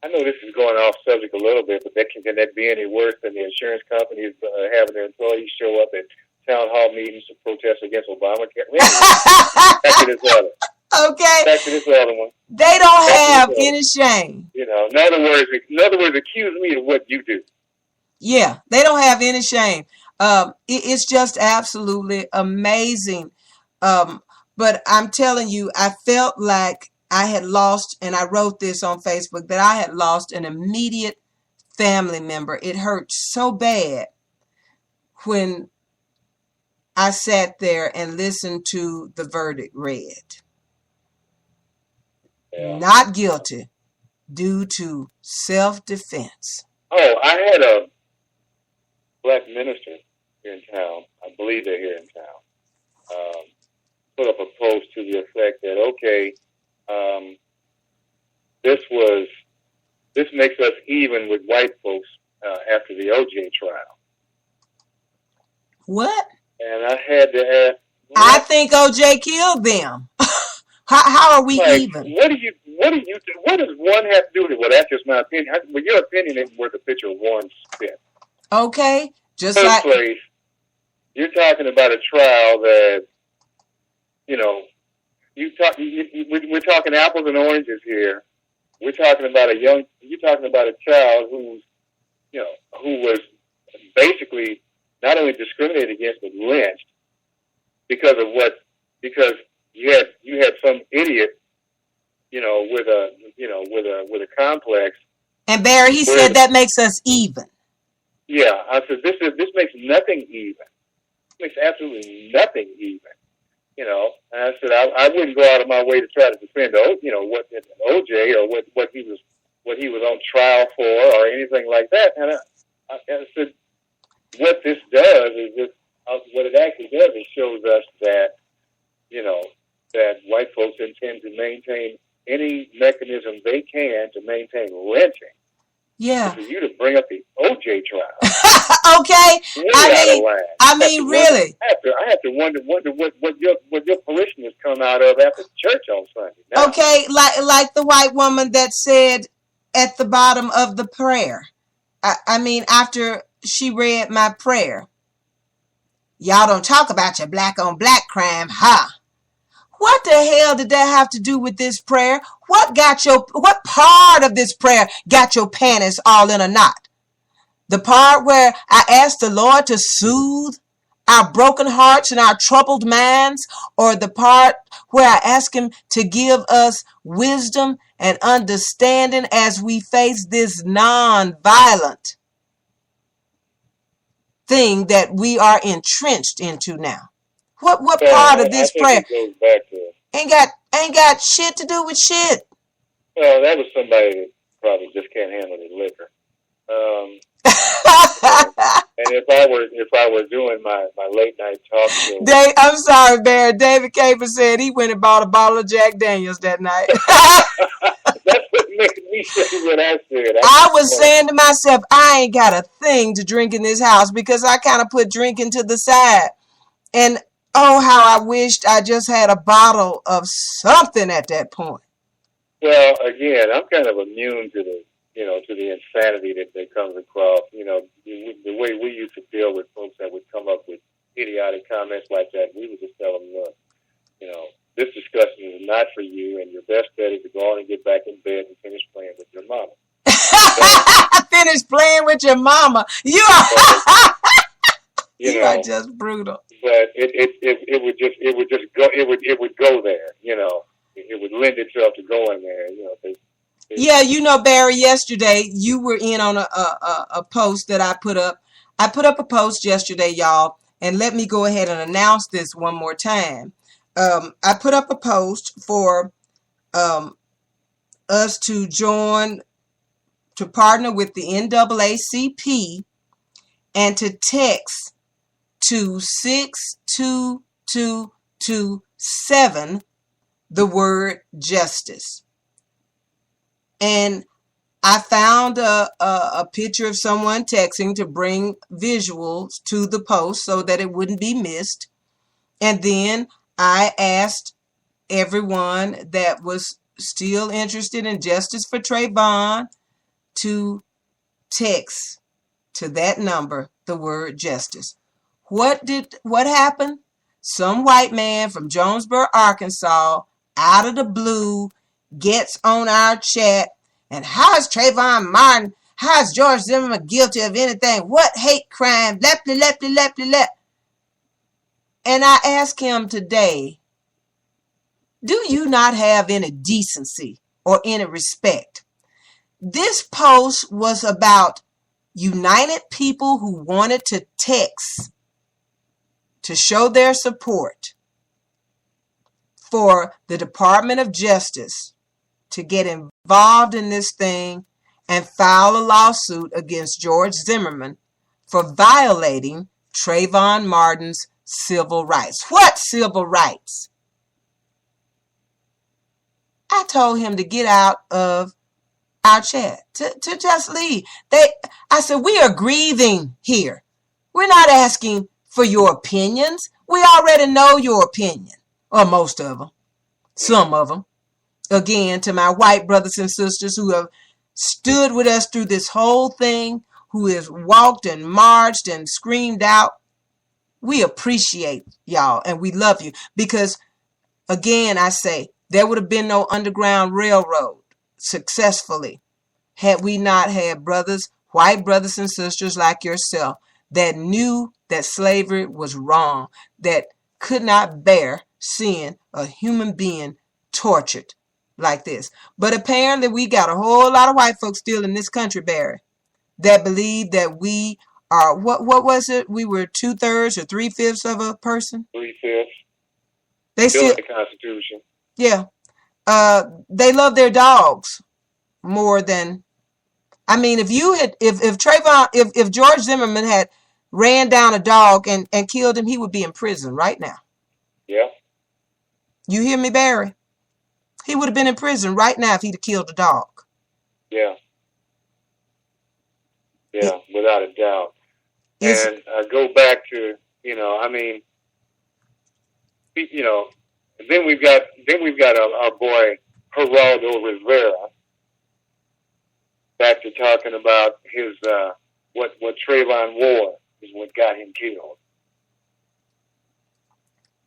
I know this is going off subject a little bit, but can that be any worse than the insurance companies having their employees show up at town hall meetings to protest against Obamacare? Back to this other. Okay. Back to this other one. They don't have any shame. In other words, accuse me of what you do. Yeah, they don't have any shame. It's just absolutely amazing. But I'm telling you, I felt like I had lost, and I wrote this on Facebook, that I had lost an immediate family member. It hurt so bad when I sat there and listened to the verdict read. Yeah. Not guilty due to self-defense. Oh, I had a black minister here in town. I believe they're here in town. Put up a post to the effect that, okay, this makes us even with white folks after the OJ trial. What? And I had to ask. I think OJ killed them. How are we even? What does one have to do with it? Well, that's just my opinion. Well, your opinion isn't worth a picture of one spit. Okay, just First like place, you're talking about a trial that, we're talking apples and oranges here. You're talking about a child who was basically not only discriminated against but lynched because you had some idiot, with a complex. And Barry, he said that makes us even. Yeah, I said this makes nothing even. It makes absolutely nothing even. And I said I wouldn't go out of my way to try to defend what OJ or what he was on trial for or anything like that. And I said what this does is what it actually does is shows us that that white folks intend to maintain any mechanism they can to maintain lynching. Yeah. For you to bring up the OJ trial. Okay. I mean, really. I have to wonder what your parishioners come out of after church on Sunday. Now, okay, like the white woman that said at the bottom of the prayer. I mean, after she read my prayer, y'all don't talk about your black on black crime, huh? What the hell did that have to do with this prayer? What part of this prayer got your panties all in a knot? The part where I asked the Lord to soothe our broken hearts and our troubled minds, or the part where I ask him to give us wisdom and understanding as we face this non-violent thing that we are entrenched into now? What part of this prayer it goes back to it. ain't got shit to do with shit? Well, that was somebody that probably just can't handle the liquor. And if I were doing my late night talk show, I'm sorry, Barry. David Caper said he went and bought a bottle of Jack Daniels that night. that's what made me say what I said. I was saying to myself, I ain't got a thing to drink in this house because I kind of put drinking to the side. And oh, how I wished I just had a bottle of something at that point. Well, again, I'm kind of immune to the insanity that comes across. The way we used to deal with folks that would come up with idiotic comments like that, we would just tell them, look, this discussion is not for you, and your best bet is to go on and get back in bed and finish playing with your mama. Finish playing with your mama. You are just brutal. But it would go there. It would lend itself to going there. Yeah, Barry, yesterday you were in on a post that I put up. I put up a post yesterday, y'all, and let me go ahead and announce this one more time. I put up a post for us to partner with the NAACP and to text to 62227 the word justice. And I found a picture of someone texting to bring visuals to the post so that it wouldn't be missed. And then I asked everyone that was still interested in justice for Trayvon to text to that number the word justice. What happened? Some white man from Jonesboro, Arkansas, out of the blue, gets on our chat, and how is Trayvon Martin, how is George Zimmerman guilty of anything? What hate crime? Lep. And I asked him today, do you not have any decency or any respect? This post was about united people who wanted to text to show their support for the Department of Justice to get involved in this thing and file a lawsuit against George Zimmerman for violating Trayvon Martin's civil rights. What civil rights? I told him to get out of our chat, to just leave. I said, we are grieving here. We're not asking for your opinions. We already know your opinion, or most of them, some of them. Again, to my white brothers and sisters who have stood with us through this whole thing, who has walked and marched and screamed out, we appreciate y'all and we love you because, again, I say, there would have been no Underground Railroad successfully had we not had brothers, white brothers and sisters like yourself that knew that slavery was wrong, that could not bear seeing a human being tortured like this. But apparently we got a whole lot of white folks still in this country, Barry, that believe that we are, what was it? We were 2/3 or 3/5 of a person? 3/5. They still the Constitution. Yeah. They love their dogs more than, I mean, if George Zimmerman had ran down a dog and killed him, he would be in prison right now. Yeah. You hear me, Barry? He would have been in prison right now if he'd have killed a dog. Yeah. Yeah, without a doubt. And I go back to, then we've got our boy Geraldo Rivera back to talking about his what Trayvon wore is what got him killed.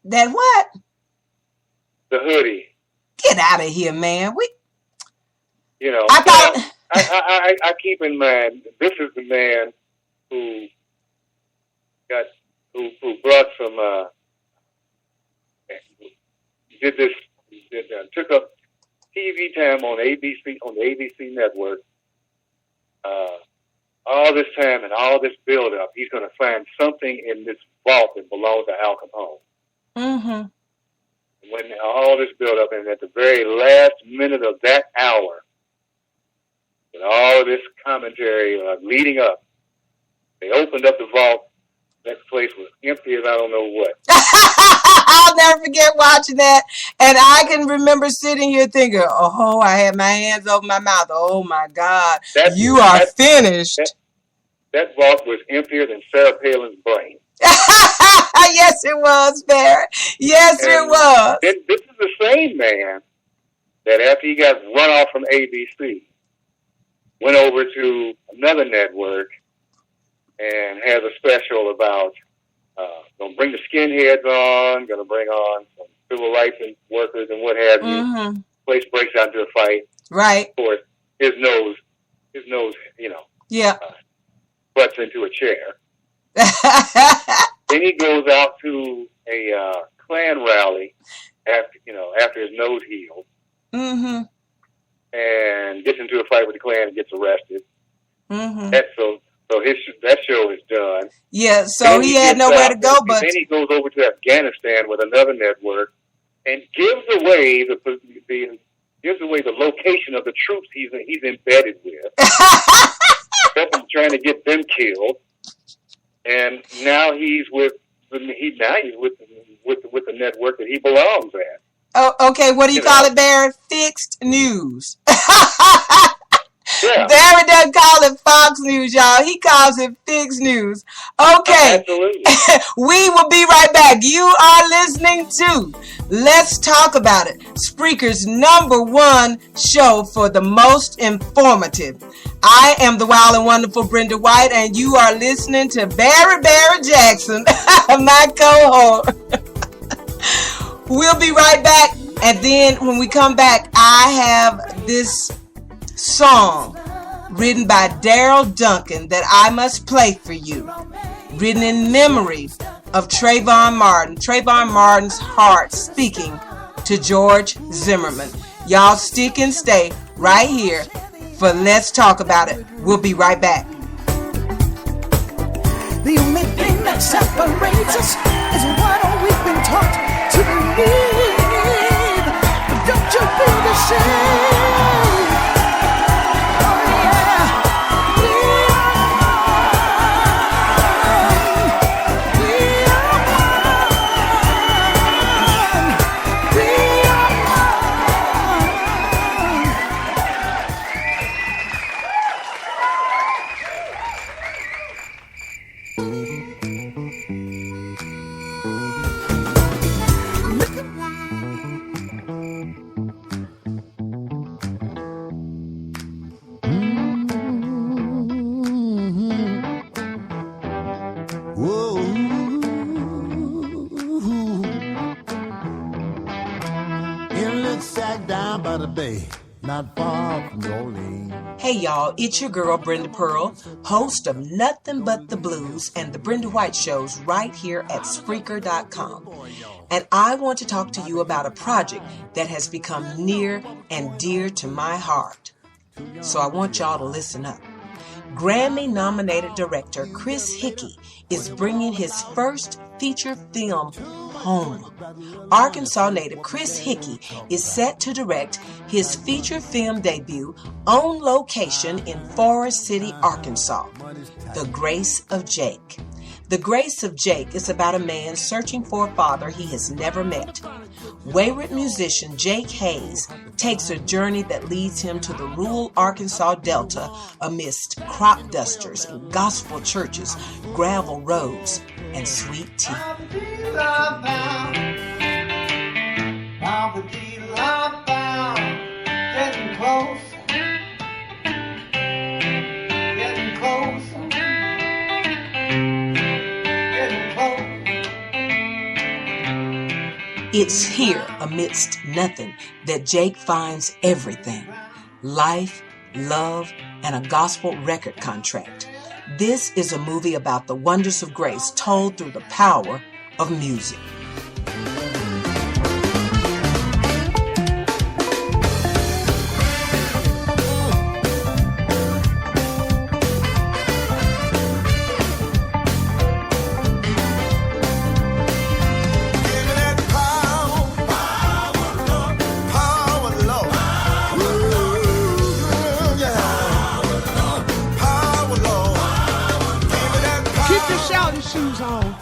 That what? The hoodie. Get out of here, man. I keep in mind this is the man who who brought some, took up TV time on ABC, on the ABC network. All this time and all this build-up, he's going to find something in this vault that belongs to Al Capone. Mm-hmm. When all this build-up, and at the very last minute of that hour, with all this commentary leading up, they opened up the vault. That place was empty as I don't know what. I'll never forget watching that. And I can remember sitting here thinking, oh, I had my hands over my mouth. Oh, my God. You are finished. That vault was emptier than Sarah Palin's brain. Yes, it was, Barry. Yes, and it was. This is the same man that after he got run off from ABC, went over to another network and has a special about going to bring the skinheads on, going to bring on some civil rights workers and what have you. Mm-hmm. Place breaks out into a fight. Right. Of course, his nose, yeah, butts into a chair. Then he goes out to a Klan rally after his nose healed. Mm-hmm. And gets into a fight with the Klan and gets arrested. Mm-hmm. So that show is done. Yeah, so he had nowhere to go but... Then he goes over to Afghanistan with another network and gives away the location of the troops he's embedded with. Trying to get them killed. And now he's with the network that he belongs at. Oh, okay. What do you call it, Barry? Fixed news. Yeah. Barry doesn't call it Fox News, y'all. He calls it Fixed News. Okay. Absolutely. We will be right back. You are listening to Let's Talk About It, Spreaker's #1 show for the most informative. I am the wild and wonderful Brenda White, and you are listening to Barry Jackson, my co-host. We'll be right back, and then when we come back, I have this song written by Daryl Duncan that I must play for you, written in memory of Trayvon Martin. Trayvon Martin's heart speaking to George Zimmerman. Y'all stick and stay right here for Let's Talk About It. We'll be right back. The only thing that separates us is what we've been taught to believe. But don't you be the same. Not far from your lane. Hey y'all, it's your girl Brenda Pearl, host of Nothing But the Blues and the Brenda White Shows right here at Spreaker.com. And I want to talk to you about a project that has become near and dear to my heart. So I want y'all to listen up. Grammy-nominated director Chris Hickey is bringing his first feature film home. Arkansas native Chris Hickey is set to direct his feature film debut on location in Forest City, Arkansas, The Grace of Jake. The Grace of Jake is about a man searching for a father he has never met. Wayward musician Jake Hayes takes a journey that leads him to the rural Arkansas Delta amidst crop dusters and gospel churches, gravel roads, and sweet tea. Getting closer. It's here, amidst nothing, that Jake finds everything. Life, love, and a gospel record contract. This is a movie about the wonders of grace told through the power of music. Shoes on.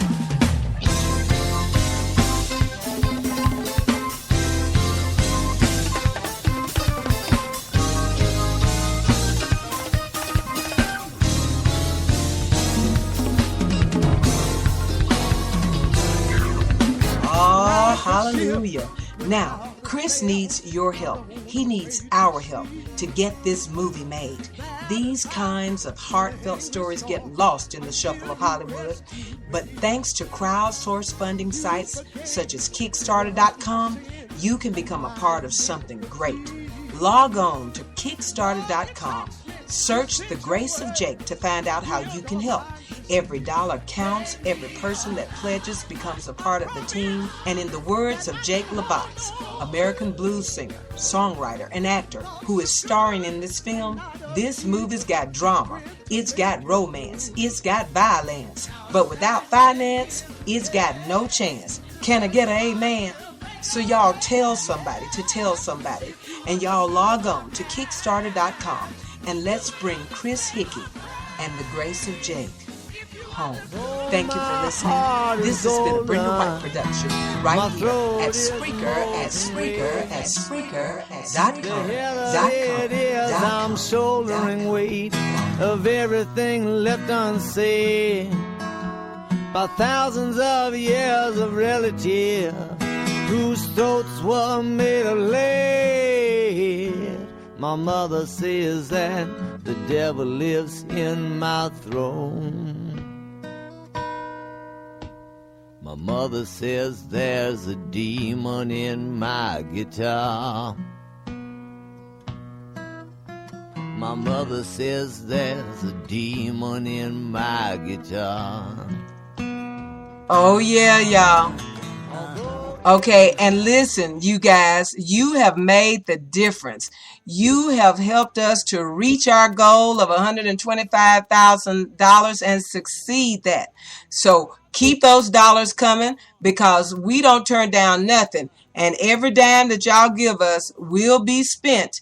Oh, hallelujah. Now, Chris needs your help. He needs our help to get this movie made. These kinds of heartfelt stories get lost in the shuffle of Hollywood, but thanks to crowdsourced funding sites such as Kickstarter.com, you can become a part of something great. Log on to Kickstarter.com. Search The Grace of Jake to find out how you can help. Every dollar counts. Every person that pledges becomes a part of the team. And in the words of Jake LaBox, American blues singer, songwriter, and actor who is starring in this film, this movie's got drama, it's got romance, it's got violence. But without finance, it's got no chance. Can I get an amen? So y'all tell somebody to tell somebody. And y'all log on to Kickstarter.com. And let's bring Chris Hickey and The Grace of Jake home. Thank you for listening. This has been a Brenda White production right here at Spreaker.com. I'm shouldering weight of everything left unsaid by thousands of years of relatives whose throats were made of lead. My mother says that the devil lives in my throne. My mother says there's a demon in my guitar. My mother says there's a demon in my guitar. Oh yeah, y'all. Okay, and listen, you guys, you have made the difference. You have helped us to reach our goal of $125,000 and succeed that. So keep those dollars coming, because we don't turn down nothing. And every dime that y'all give us will be spent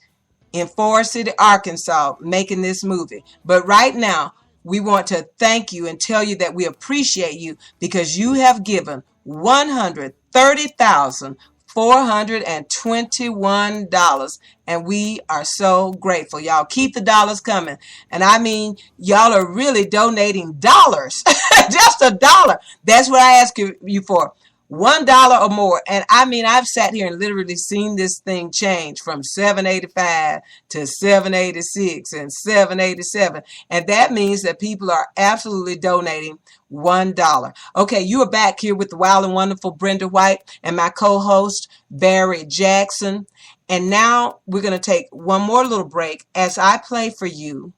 in Forest City, Arkansas, making this movie. But right now, we want to thank you and tell you that we appreciate you, because you have given $130,421, and we are so grateful. Y'all keep the dollars coming. And I mean, y'all are really donating dollars. Just $1. That's what I ask you for. $1 or more. And I mean, I've sat here and literally seen this thing change from $7.85 to $7.86 and $7.87. And that means that people are absolutely donating $1. Okay, you are back here with the wild and wonderful Brenda White and my co-host Barry Jackson. And now we're going to take one more little break as I play for you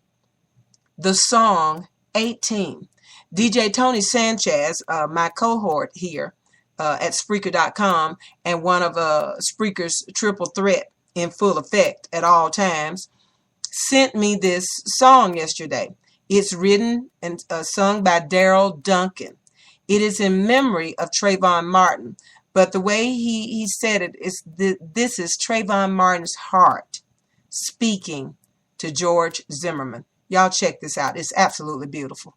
the song 18. DJ Tony Sanchez, my cohort here, at Spreaker.com, and one of Spreaker's triple threat in full effect at all times, sent me this song yesterday. It's written and sung by Daryl Duncan. It is in memory of Trayvon Martin, but the way he said it is this is Trayvon Martin's heart speaking to George Zimmerman. Y'all check this out. It's absolutely beautiful.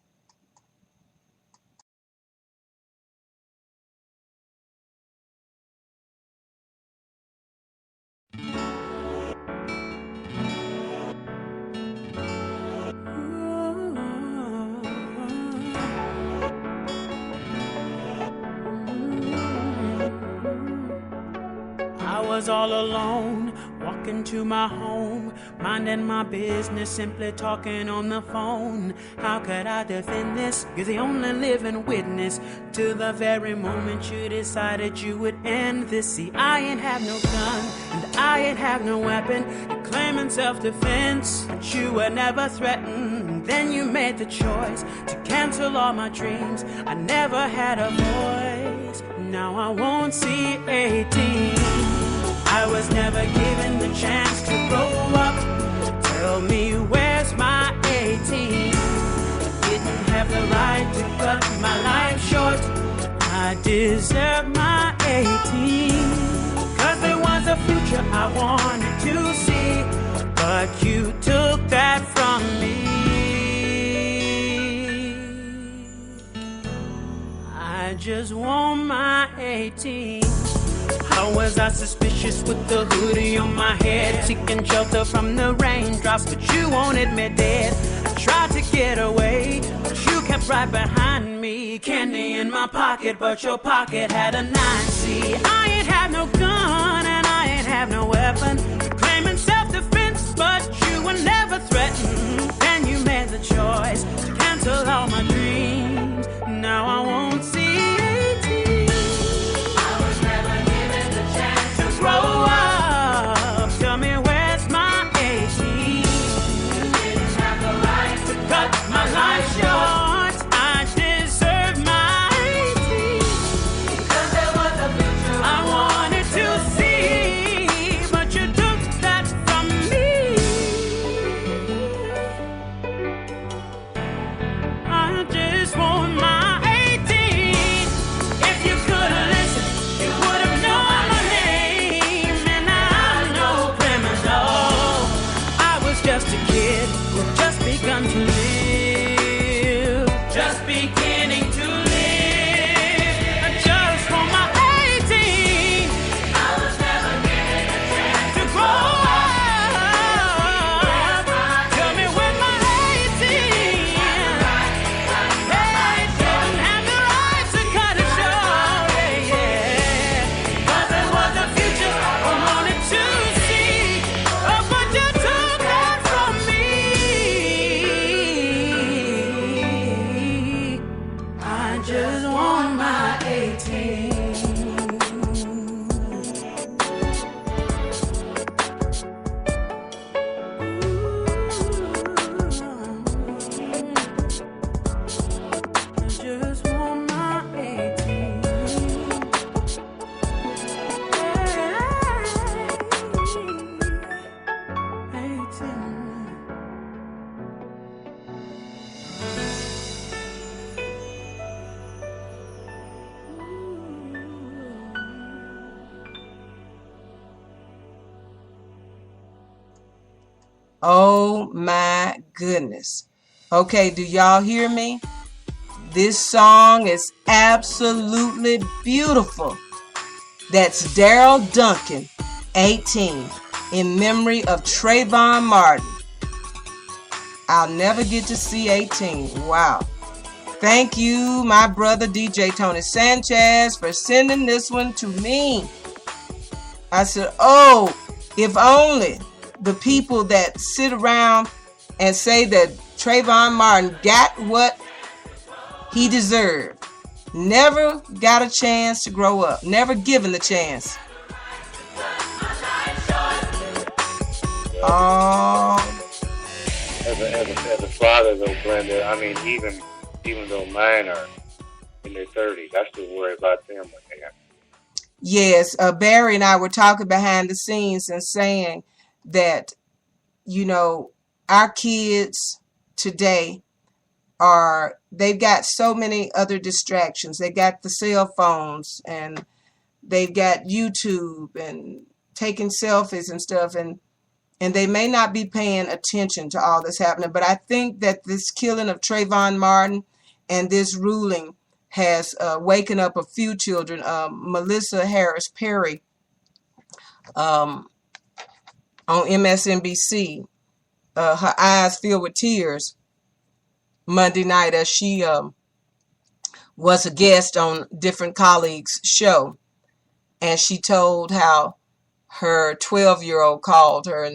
I was all alone, walking to my home, minding my business, simply talking on the phone. How could I defend this? You're the only living witness to the very moment you decided you would end this. See, I ain't have no gun, and I ain't have no weapon. You claiming self-defense, but you were never threatened. Then you made the choice to cancel all my dreams. I never had a voice, now I won't see 18. I was never given the chance to grow up. Tell me, where's my 18? Didn't have the right to cut my life short. I deserve my 18. Cause there was a future I wanted to see, but you took that from me. I just want my 18. How was I suspicious with the hoodie on my head, seeking shelter from the raindrops, but you wanted me dead. I tried to get away, but you kept right behind me. Candy in my pocket, but your pocket had a 9C. I ain't have no gun and I ain't have no weapon. You're claiming self-defense, but you were never threatened. Then you made the choice to cancel all my dreams. Now I won't see 18. Grow up, tell me where's my 18? You didn't have the right to cut my life short. I deserve my 18. Because there was a future I wanted to see, but you took that from me. I just want my 18. If you could have listened, you would have known my name. Just a kid who just begun to live, just beginning to live. I just want my 18. I was never given a chance to grow up. Tell me when my 18. Hey, didn't have the right to cut it short, yeah. Cause there was a future I wanted to see, but you took that from me. I just want my 18. I just want my 18. Oh my goodness. Okay, do y'all hear me? This song is absolutely beautiful. That's Daryl Duncan, 18, in memory of Trayvon Martin. I'll never get to see 18. Wow. Thank you, my brother DJ Tony Sanchez, for sending this one to me. I said, oh, if only the people that sit around and say that Trayvon Martin got what he deserved, never got a chance to grow up, never given the chance. Oh. As a father, though, Brenda, I mean, even though mine are in their 30s, I still worry about them when they are. Yes, Barry and I were talking behind the scenes and saying that, you know, our kids today they've got so many other distractions. They got the cell phones and they've got YouTube and taking selfies and stuff, and they may not be paying attention to all that's happening. But I think that this killing of Trayvon Martin and this ruling has waken up a few children. Melissa Harris Perry on MSNBC, her eyes filled with tears Monday night as she was a guest on different colleagues' show, and she told how her 12-year-old called her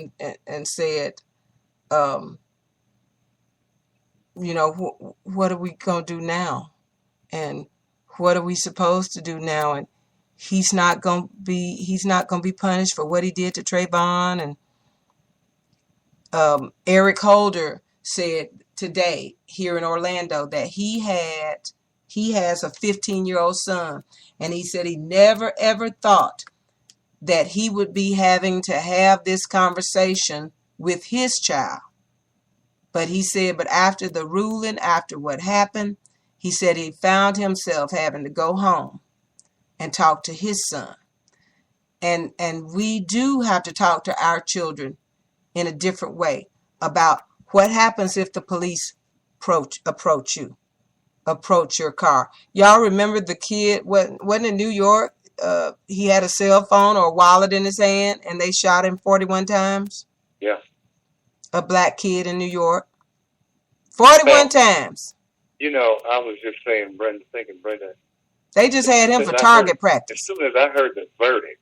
and said, you know, what are we going to do now? And what are we supposed to do now? And he's not going to be punished for what he did to Trayvon. And Eric Holder said today here in Orlando that he has a 15-year-old son, and he said he never ever thought that he would be having to have this conversation with his child. But he said, but after the ruling, after what happened, he said he found himself having to go home and talk to his son. And we do have to talk to our children in a different way about what happens if the police approach your car. Y'all remember the kid, wasn't in New York? He had a cell phone or a wallet in his hand, and they shot him 41 times. Yeah. A black kid in New York. 41 times. You know, I was just saying, Brenda. They just had him for target practice. As soon as I heard the verdict,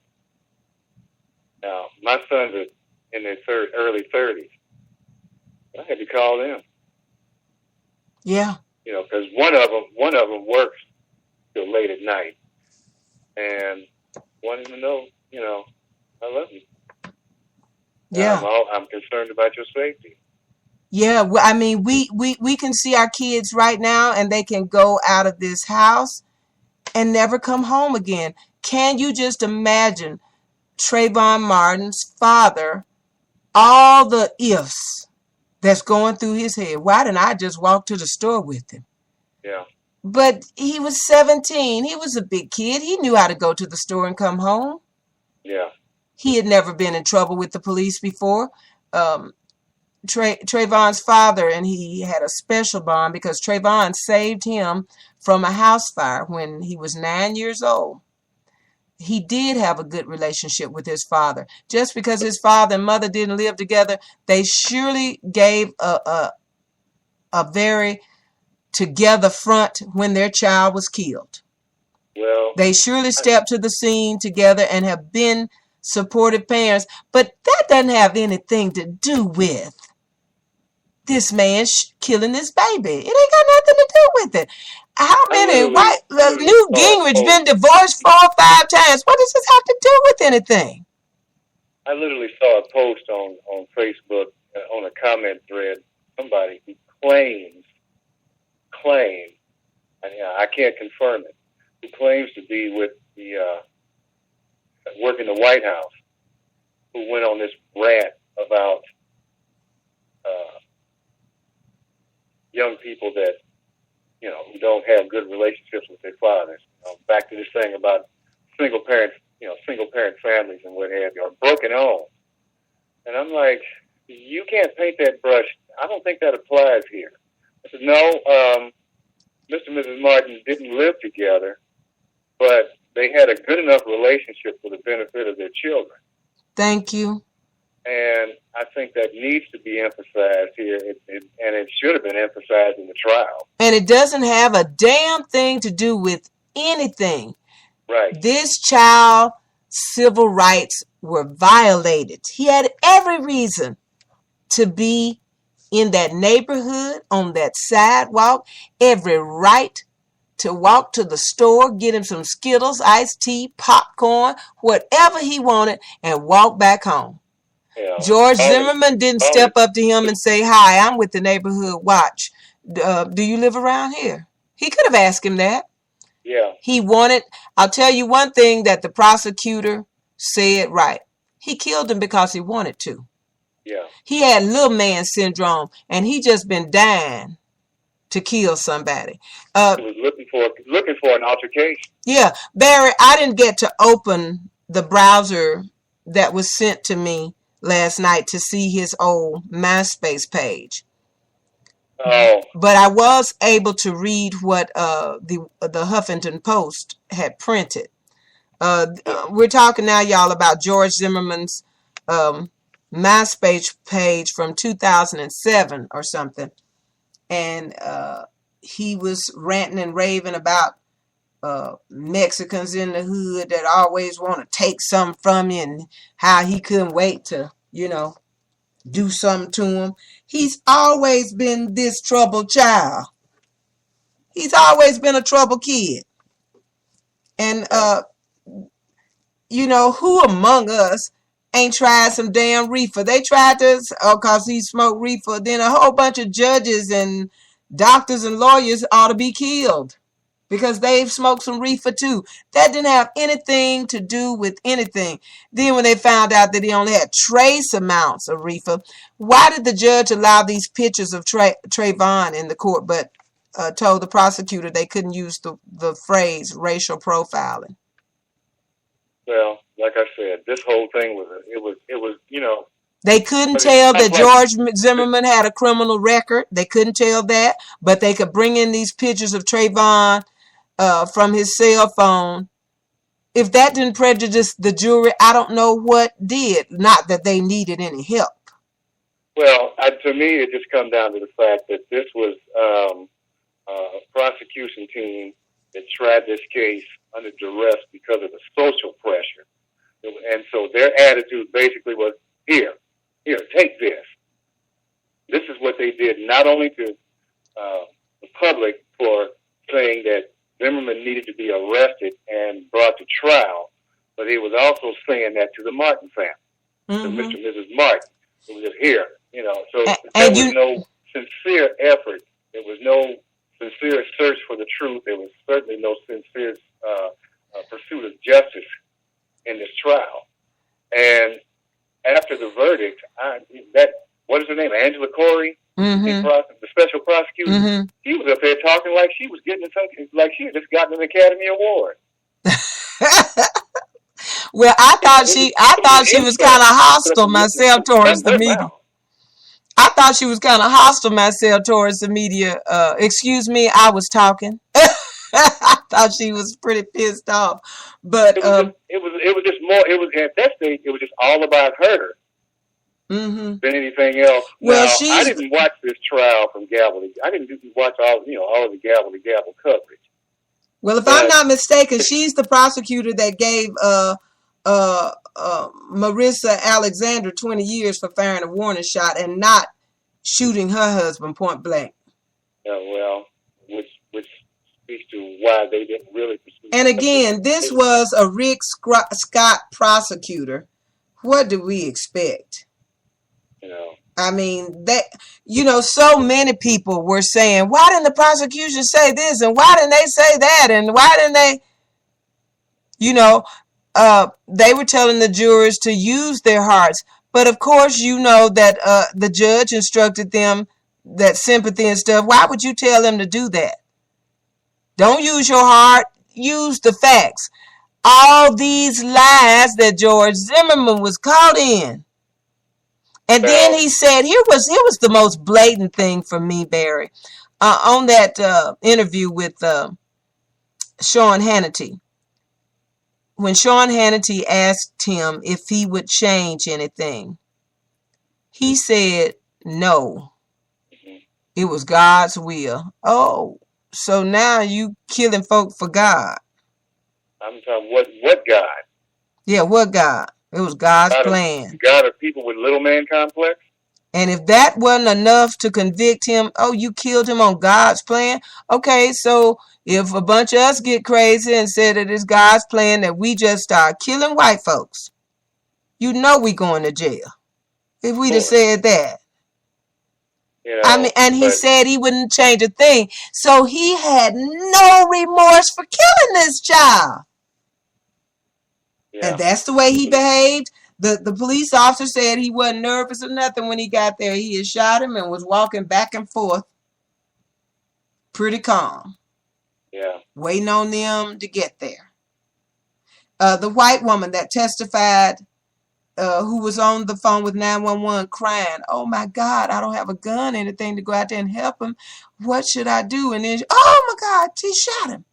now my sons are in their early 30s. I had to call them. Yeah. You know, because one of them works till late at night, and wanting to know, you know, I love you. Yeah. I'm concerned about your safety. Yeah, I mean, we can see our kids right now, and they can go out of this house and never come home again. Can you just imagine Trayvon Martin's father, all the ifs that's going through his head? Why didn't I just walk to the store with him? Yeah. But he was 17. He was a big kid. He knew how to go to the store and come home. Yeah. He had never been in trouble with the police before. Trayvon's father, and he had a special bond because Trayvon saved him from a house fire when he was 9 years old. He did have a good relationship with his father. Just because his father and mother didn't live together, they surely gave a very together front when their child was killed. Well, they surely stepped to the scene together and have been supportive parents, but that doesn't have anything to do with this man killing this baby. It ain't got nothing to do with it. How many Newt Gingrich been divorced 4 or 5 times? What does this have to do with anything? I literally saw a post on Facebook on a comment thread. Somebody who claimed, and I can't confirm it, who claims to be with the work in the White House, who went on this rant about young people that, you know, who don't have good relationships with their fathers. You know, back to this thing about single parent families and what have you, or broken homes. And I'm like, you can't paint that brush. I don't think that applies here. I said, no, Mr. and Mrs. Martin didn't live together, but they had a good enough relationship for the benefit of their children. Thank you. And I think that needs to be emphasized here, and it should have been emphasized in the trial. And it doesn't have a damn thing to do with anything. Right. This child's civil rights were violated. He had every reason to be in that neighborhood, on that sidewalk, every right to walk to the store, get him some Skittles, iced tea, popcorn, whatever he wanted, and walk back home. Yeah. George Zimmerman didn't step up to him and say, hi, I'm with the neighborhood watch. Do you live around here? He could have asked him that. Yeah. He wanted, I'll tell you one thing that the prosecutor said right. He killed him because he wanted to. Yeah. He had little man syndrome, and he just been dying to kill somebody. He was looking for an altercation. Yeah. Barry, I didn't get to open the browser that was sent to me last night to see his old MySpace page. Oh. But I was able to read what the Huffington Post had printed. We're talking now, y'all, about George Zimmerman's MySpace page from 2007 or something. And he was ranting and raving about Mexicans in the hood that always want to take something from you and how he couldn't wait to, you know, do something to him. He's always been this troubled child. He's always been a troubled kid. And, you know, who among us ain't tried some damn reefer. They tried this because he smoked reefer. Then a whole bunch of judges and doctors and lawyers ought to be killed because they've smoked some reefer too. That didn't have anything to do with anything. Then when they found out that he only had trace amounts of reefer, why did the judge allow these pictures of Trayvon in the court but told the prosecutor they couldn't use the phrase racial profiling? Well, like I said, this whole thing was They couldn't tell that George Zimmerman had a criminal record. They couldn't tell that, but they could bring in these pictures of Trayvon from his cell phone. If that didn't prejudice the jury, I don't know what did. Not that they needed any help. Well, to me, it just comes down to the fact that this was a prosecution team that tried this case under duress because of the social pressure. And so their attitude basically was, here, take this. This is what they did, not only to the public for saying that Zimmerman needed to be arrested and brought to trial, but he was also saying that to the Martin family, to Mr. and Mrs. Martin. It was just here, So there was no sincere effort. There was no sincere search for the truth. There was certainly no sincere pursuit of justice in this trial. And after the verdict, what is her name? Angela Corey, the special prosecutor. She was up there talking like she was getting something, like she had just gotten an Academy Award. Well, I thought she was kind of hostile myself towards the media. I thought she was kind of hostile myself towards the media. Excuse me, I was talking. I thought she was pretty pissed off, but it was just more. It was at that stage. It was just all about her than anything else. Well, now, I didn't watch this trial from gavel to. I didn't watch all of the gavel to gavel coverage. Well, if I'm not mistaken, she's the prosecutor that gave Marissa Alexander 20 years for firing a warning shot and not shooting her husband point blank. Yeah, well, which speaks to why they didn't really pursue. And again, this was a Rick Scott prosecutor. What do we expect? I mean, so many people were saying, why didn't the prosecution say this? And why didn't they say that? And why didn't they, they were telling the jurors to use their hearts. But of course, that the judge instructed them that sympathy and stuff. Why would you tell them to do that? Don't use your heart. Use the facts. All these lies that George Zimmerman was caught in. And then he said, here was the most blatant thing for me, Barry, on that interview with Sean Hannity. When Sean Hannity asked him if he would change anything, he said no. It was God's will. Oh, so now you killing folk for God. I'm talking what God? Yeah, what God? It was God's plan. God of people with little man complex? And if that wasn't enough to convict him, you killed him on God's plan? Okay, so if a bunch of us get crazy and say that it's God's plan that we just start killing white folks, we going to jail. If we'd have said that. And he said he wouldn't change a thing. So he had no remorse for killing this child. Yeah. And that's the way he behaved. The police officer said he wasn't nervous or nothing when he got there. He had shot him and was walking back and forth pretty calm. Yeah. Waiting on them to get there. The white woman that testified, who was on the phone with 911 crying, oh my God, I don't have a gun, anything to go out there and help him. What should I do? And then, oh my God, he shot him.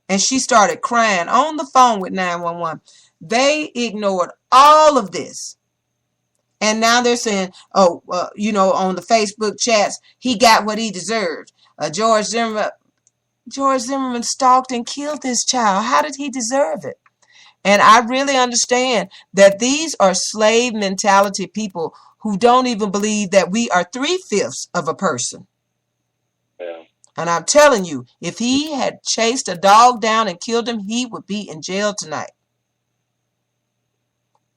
And she started crying on the phone with 911. They ignored all of this. And now they're saying, on the Facebook chats, he got what he deserved. George Zimmerman stalked and killed this child. How did he deserve it? And I really understand that these are slave mentality people who don't even believe that we are 3/5 of a person. Yeah. And I'm telling you, if he had chased a dog down and killed him, he would be in jail tonight.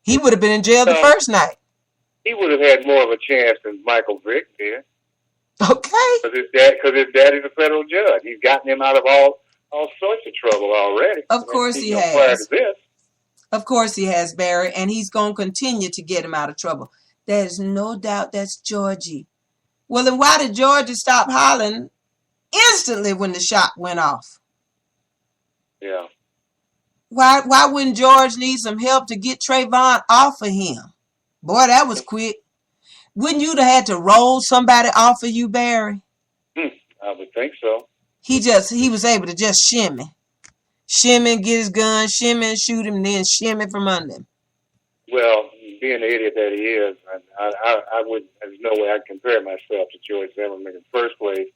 He would have been in jail the first night. He would have had more of a chance than Michael Vick did. Okay. Because his daddy's a federal judge. He's gotten him out of all sorts of trouble already. Of course he has. Prior to this. Of course he has, Barry, and he's going to continue to get him out of trouble. There's no doubt that's Georgie. Well, then why did Georgie stop hollering instantly when the shot went off? Yeah. Why wouldn't George need some help to get Trayvon off of him? Boy, that was quick. Wouldn't you have had to roll somebody off of you, Barry? I would think so. He was able to just shimmy, get his gun, shimmy and shoot him, and then shimmy from under him. Well, being the idiot that he is, I wouldn't. There's no way I'd compare myself to George Zimmerman in the first place.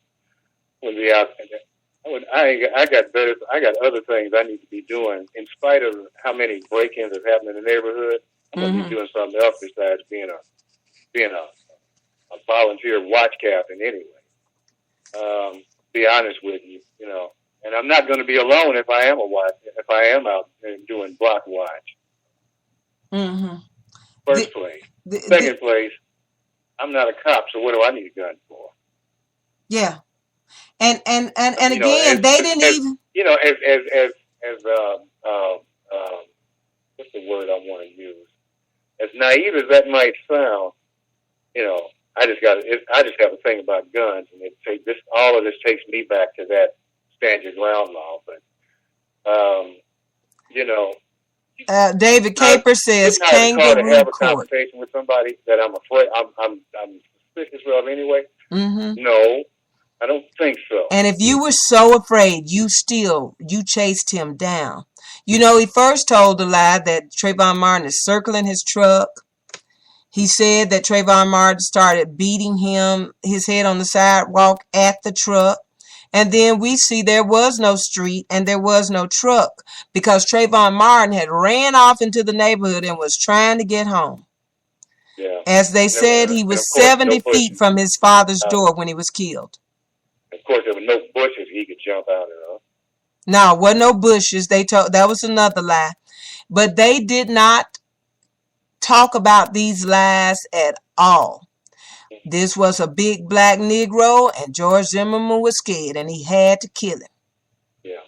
I got other things I need to be doing. In spite of how many break-ins have happened in the neighborhood, I'm going to be doing something else besides being a volunteer watch captain anyway. Be honest with you, and I'm not going to be alone if I am out and doing block watch. Mm-hmm. First place. Second place, I'm not a cop, so what do I need a gun for? Yeah. And again, they didn't even. As what's the word I want to use? As naive as that might sound, I just have a thing about guns, and all of this takes me back to that stand your ground law. But David Caper says kangaroo to have a court. conversation with somebody that I'm afraid I'm suspicious of anyway. Mm-hmm. No. I don't think so. And if you were so afraid, you chased him down. He first told the lie that Trayvon Martin is circling his truck. He said that Trayvon Martin started beating his head on the sidewalk at the truck. And then we see there was no street and there was no truck because Trayvon Martin had ran off into the neighborhood and was trying to get home. Yeah. As they said, he was 70 feet from his father's door when he was killed. Of course, there were no bushes he could jump out of. No, wasn't no bushes. That was another lie. But they did not talk about these lies at all. This was a big black Negro, and George Zimmerman was scared, and he had to kill him. Yeah.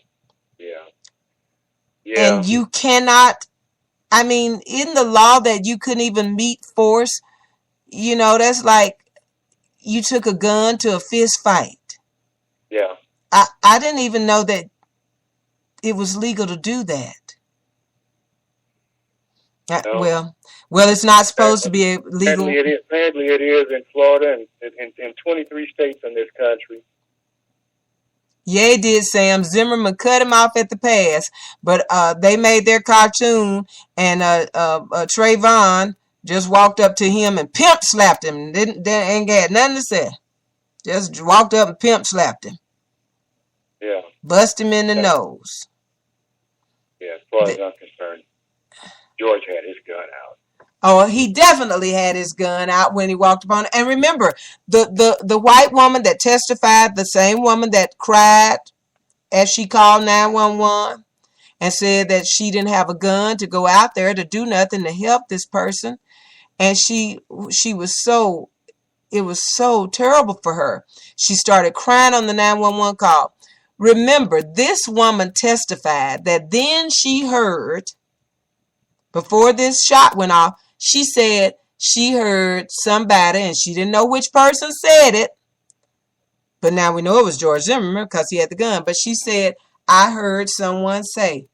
And you cannot, in the law that you couldn't even meet force, that's like you took a gun to a fist fight. Yeah. I didn't even know that it was legal to do that. No. Well, it's not supposed to be legal. Apparently it is in Florida and in 23 states in this country. Yeah, it did, Sam. Zimmerman cut him off at the pass, but they made their cartoon, and Trayvon just walked up to him and pimp slapped him. Ain't got nothing to say. Just walked up and pimp slapped him. Yeah. Bust him in the nose. Yeah, as far as I'm concerned, George had his gun out. Oh, he definitely had his gun out when he walked upon it. And remember, the white woman that testified, the same woman that cried as she called 911 and said that she didn't have a gun to go out there to do nothing to help this person. And she was so, it was so terrible for her. She started crying on the 911 call. Remember, this woman testified that then she heard, before this shot went off, she said she heard somebody, and she didn't know which person said it, but now we know it was George Zimmerman because he had the gun. But she said, I heard someone say,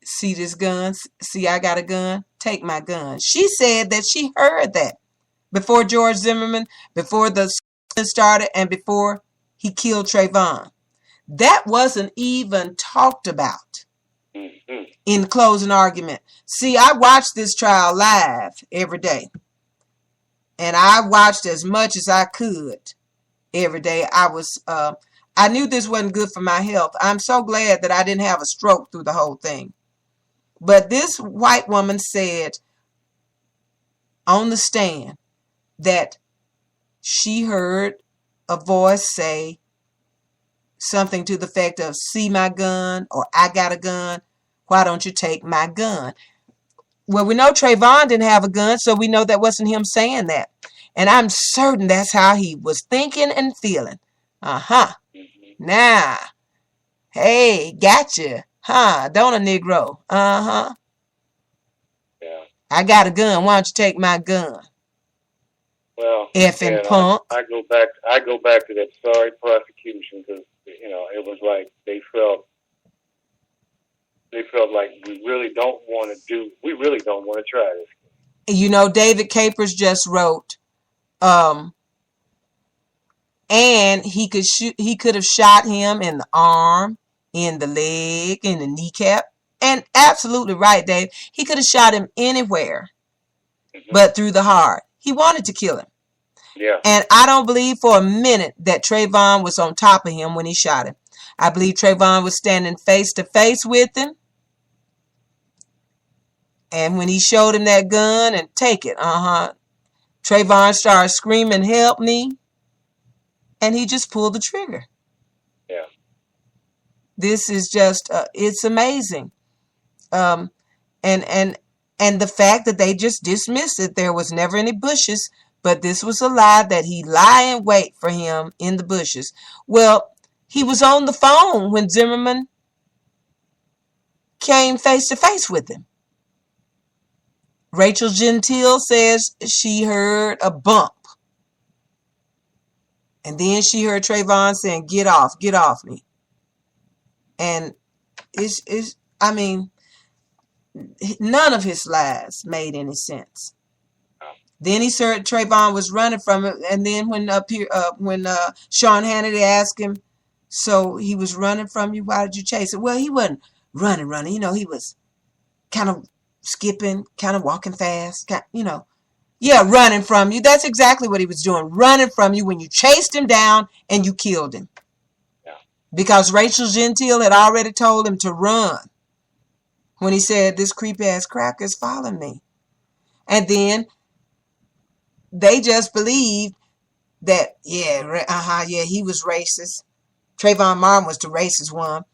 see this gun? See, I got a gun? Take my gun. She said that she heard that before George Zimmerman, before the started, and before he killed Trayvon. That wasn't even talked about in the closing argument. See, I watched this trial live every day. And I watched as much as I could every day. I knew this wasn't good for my health. I'm so glad that I didn't have a stroke through the whole thing. But this white woman said on the stand that she heard a voice say something to the effect of, see my gun, or I got a gun, why don't you take my gun? Well, we know Trayvon didn't have a gun, so we know that wasn't him saying that. And I'm certain that's how he was thinking and feeling. Uh-huh. Now, hey, gotcha. Huh, don't a Negro? Uh-huh. Yeah. I got a gun. Why don't you take my gun? Well, Effing again, punk. I go back to that sorry prosecution because it was like they felt like we really don't want to try this. You know, David Capers just wrote, and he could have shot him in the arm, in the leg, in the kneecap. And absolutely right, Dave. He could have shot him anywhere, but through the heart. He wanted to kill him. Yeah. And I don't believe for a minute that Trayvon was on top of him when he shot him. I believe Trayvon was standing face to face with him. And when he showed him that gun and take it, Trayvon started screaming, "Help me." And he just pulled the trigger. Yeah. This is just, it's amazing. And the fact that they just dismissed it, there was never any bushes, but this was a lie that he lie in wait for him in the bushes. Well, he was on the phone when Zimmerman came face to face with him. Rachel Gentile says she heard a bump. And then she heard Trayvon saying, get off me. And none of his lies made any sense. Then he said Trayvon was running from it. And then when Sean Hannity asked him, so he was running from you, why did you chase it? Well, he wasn't running. He was kind of skipping, kind of walking fast, Yeah, running from you. That's exactly what he was doing. Running from you when you chased him down and you killed him. Yeah. Because Rachel Gentile had already told him to run when he said, this creepy ass cracker is following me. And then they just believed that, he was racist. Trayvon Martin was the racist one.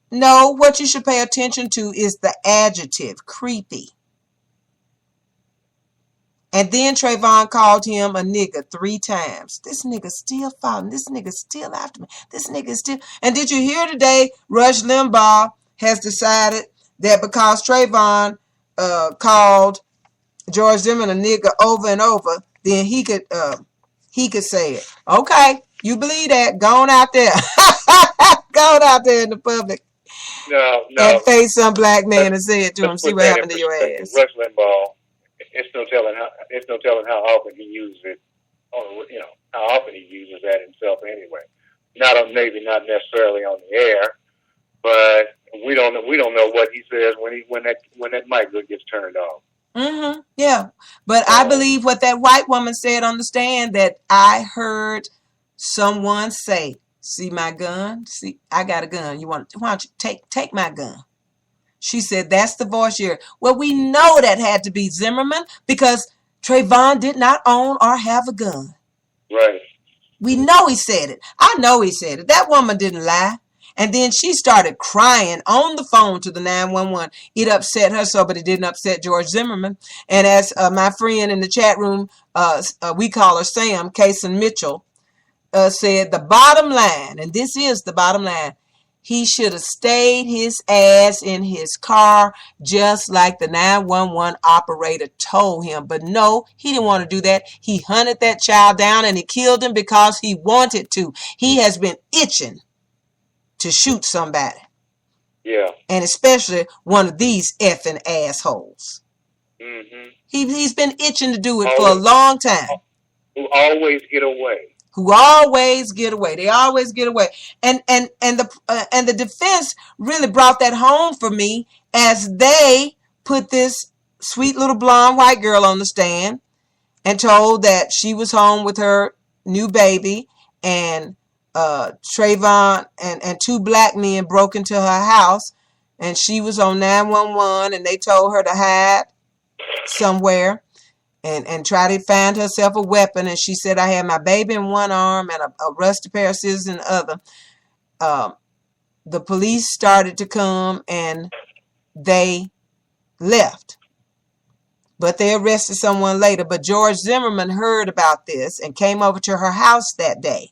No, what you should pay attention to is the adjective, creepy. And then Trayvon called him a nigga 3 times. This nigga still following. This nigga still after me. This nigga still. And did you hear today, Rush Limbaugh has decided that because Trayvon called George Zimmerman a nigga over and over, then he could say it. Okay, you believe that? Go on out there. Go on out there in the public. No. And face some black man and say it to him. See what happened to your ass. Rush Limbaugh, it's no telling how often he uses it. How often he uses that himself anyway. Maybe not necessarily on the air, but we don't know what he says when that mic gets turned off. Mm-hmm. Yeah, but I believe what that white woman said on the stand, that I heard someone say, "See my gun? See, I got a gun. Why don't you take my gun?" She said, that's the voice here. Well, we know that had to be Zimmerman because Trayvon did not own or have a gun. Right. We know he said it. I know he said it. That woman didn't lie. And then she started crying on the phone to the 911. It upset her so, but it didn't upset George Zimmerman. And as my friend in the chat room, we call her Sam, Kaysen Mitchell, said the bottom line, and this is the bottom line, he should have stayed his ass in his car just like the 911 operator told him. But no, he didn't want to do that. He hunted that child down and he killed him because he wanted to. He has been itching to shoot somebody. Yeah. And especially one of these effing assholes. Mm-hmm. He's been itching to do it for a long time. Who always get away. Who always get away. They always get away. And the defense really brought that home for me as they put this sweet little blonde white girl on the stand and told that she was home with her new baby and Trayvon and 2 black men broke into her house and she was on 911 and they told her to hide somewhere. And try to find herself a weapon. And she said, I had my baby in one arm and a rusty pair of scissors in the other. The police started to come and they left. but they arrested someone later. But George Zimmerman heard about this and came over to her house that day.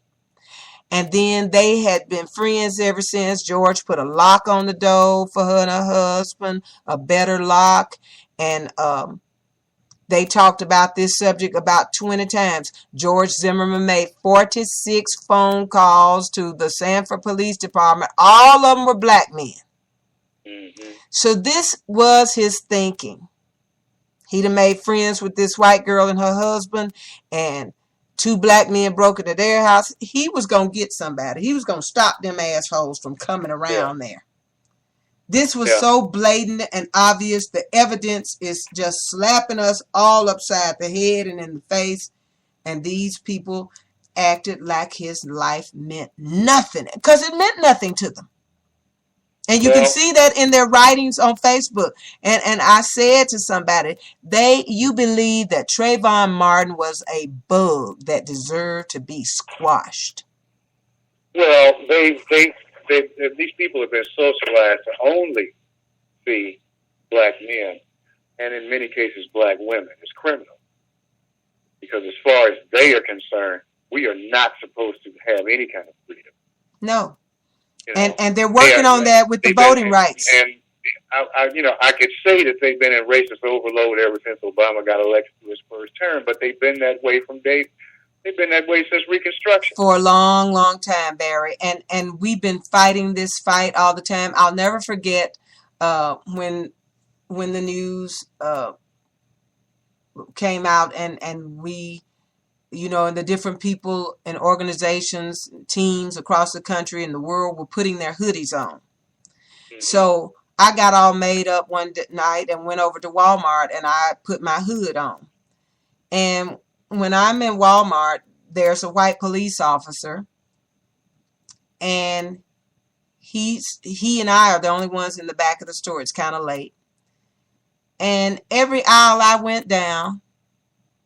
And then they had been friends ever since. George put a lock on the door for her and her husband, a better lock. And they talked about this subject about 20 times. George Zimmerman made 46 phone calls to the Sanford Police Department. All of them were black men. Mm-hmm. So this was his thinking. He'd have made friends with this white girl and her husband, and 2 black men broke into their house. He was going to get somebody. He was going to stop them assholes from coming around there. This was so blatant and obvious. The evidence is just slapping us all upside the head and in the face. And these people acted like his life meant nothing, because it meant nothing to them. And you can see that in their writings on Facebook. And I said to somebody, you believe that Trayvon Martin was a bug that deserved to be squashed. Well, these people have been socialized to only see black men, and in many cases black women, as criminals. Because as far as they are concerned, we are not supposed to have any kind of freedom. No. You know, and they're working on that with the voting rights. And I could say that they've been in racist overload ever since Obama got elected to his first term, but they've been that way they've been that way since Reconstruction. For a long, long time, Barry. And we've been fighting this fight all the time. I'll never forget when the news came out and we, and the different people and organizations, teams across the country and the world were putting their hoodies on. Mm-hmm. So I got all made up one night and went over to Walmart and I put my hood on. And when I'm in Walmart, there's a white police officer, and he and I are the only ones in the back of the store. It's kind of late. And every aisle I went down,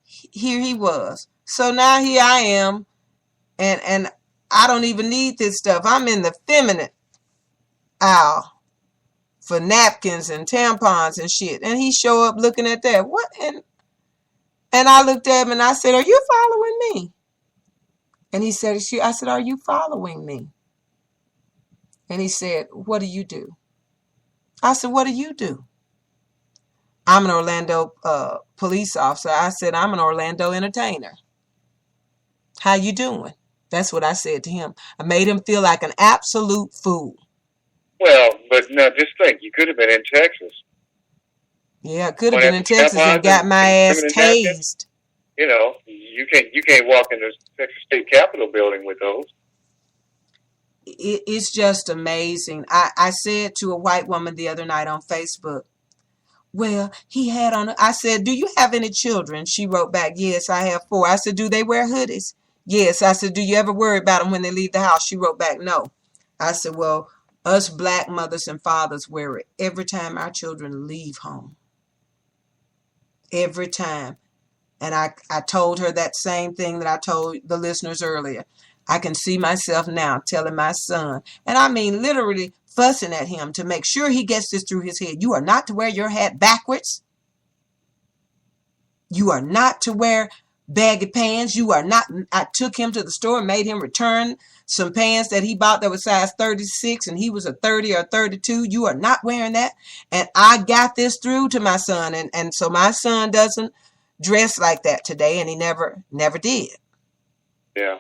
here he was. So now here I am, and I don't even need this stuff. I'm in the feminine aisle for napkins and tampons and shit. And he show up looking at that. What? And I looked at him and I said, "Are you following me?" And he said, I said, "Are you following me?" And he said, "What do you do?" I said, "What do you do?" "I'm an Orlando police officer." I said, "I'm an Orlando entertainer." "How you doing?" That's what I said to him. I made him feel like an absolute fool. Well, but now just think, you could have been in Texas. Yeah, I could have been in Texas and got my ass tased. You can't walk in the Texas State Capitol building with those. It's just amazing. I said to a white woman the other night on Facebook, "Well, he had on," I said, "Do you have any children?" She wrote back, "Yes, I have 4. I said, "Do they wear hoodies?" "Yes." I said, "Do you ever worry about them when they leave the house?" She wrote back, "No." I said, "Well, us black mothers and fathers wear it every time our children leave home. Every time." And I told her that same thing that I told the listeners earlier. I can see myself now telling my son, and I mean literally fussing at him to make sure he gets this through his head. You are not to wear your hat backwards. You are not to wear baggy pants. You are not. I took him to the store and made him return some pants that he bought that was size 36 and he was a 30 or 32. You are not wearing that. And I got this through to my son. And so my son doesn't dress like that today, and he never did. Yeah.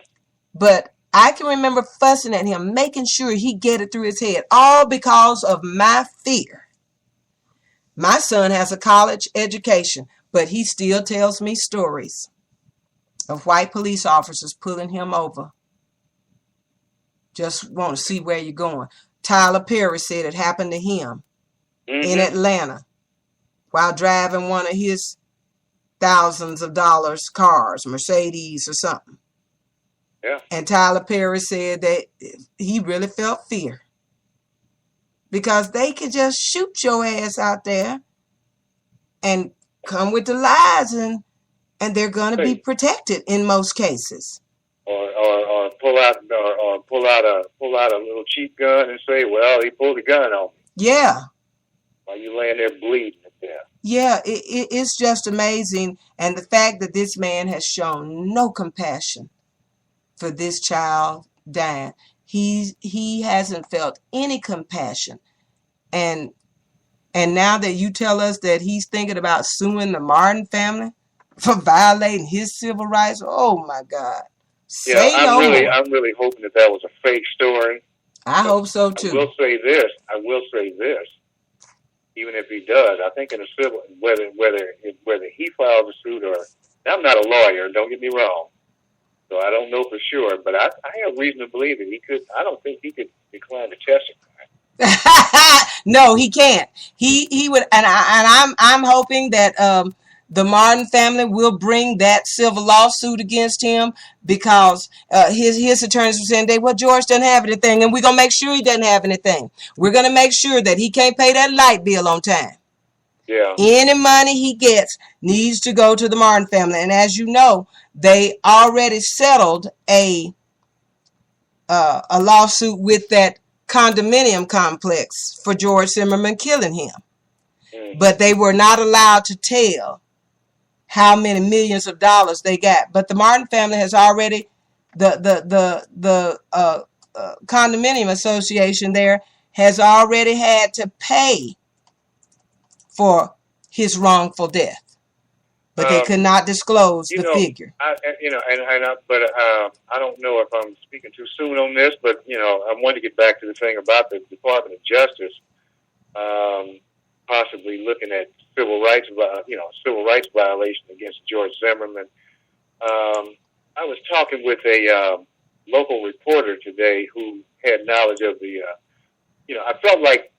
But I can remember fussing at him, making sure he get it through his head, all because of my fear. My son has a college education, but he still tells me stories of white police officers pulling him over. Just want to see where you're going. Tyler Perry said it happened to him in Atlanta while driving one of his thousands of dollars cars, Mercedes or something. Yeah. And Tyler Perry said that he really felt fear because they could just shoot your ass out there and come with the lies, and they're going to be protected in most cases. Or pull out a little cheap gun and say, "Well, he pulled a gun on me." Yeah. while you're laying there bleeding to death. Yeah, it's just amazing. And the fact that this man has shown no compassion for this child dying. He hasn't felt any compassion. And now that you tell us that he's thinking about suing the Martin family for violating his civil rights, oh my God. Say no more. I'm really hoping that was a fake story. I hope so too. I will say this. Even if he does, I think in a civil, whether he files a suit or, I'm not a lawyer, don't get me wrong, so I don't know for sure, but I have reason to believe that he could. I don't think he could decline to testify. No, he can't. He would, and I'm hoping that the Martin family will bring that civil lawsuit against him, because his attorneys were saying, well, George doesn't have anything, and we're going to make sure he doesn't have anything. We're going to make sure that he can't pay that light bill on time. Yeah. Any money he gets needs to go to the Martin family. And as you know, they already settled a lawsuit with that condominium complex for George Zimmerman killing him. But they were not allowed to tell how many millions of dollars they got. But the Martin family has already, the condominium association there has already had to pay for his wrongful death. But they could not disclose the figure. I don't know if I'm speaking too soon on this, but I want to get back to the thing about the Department of Justice possibly looking at civil rights violation against George Zimmerman. I was talking with a local reporter today who had knowledge of the. I felt like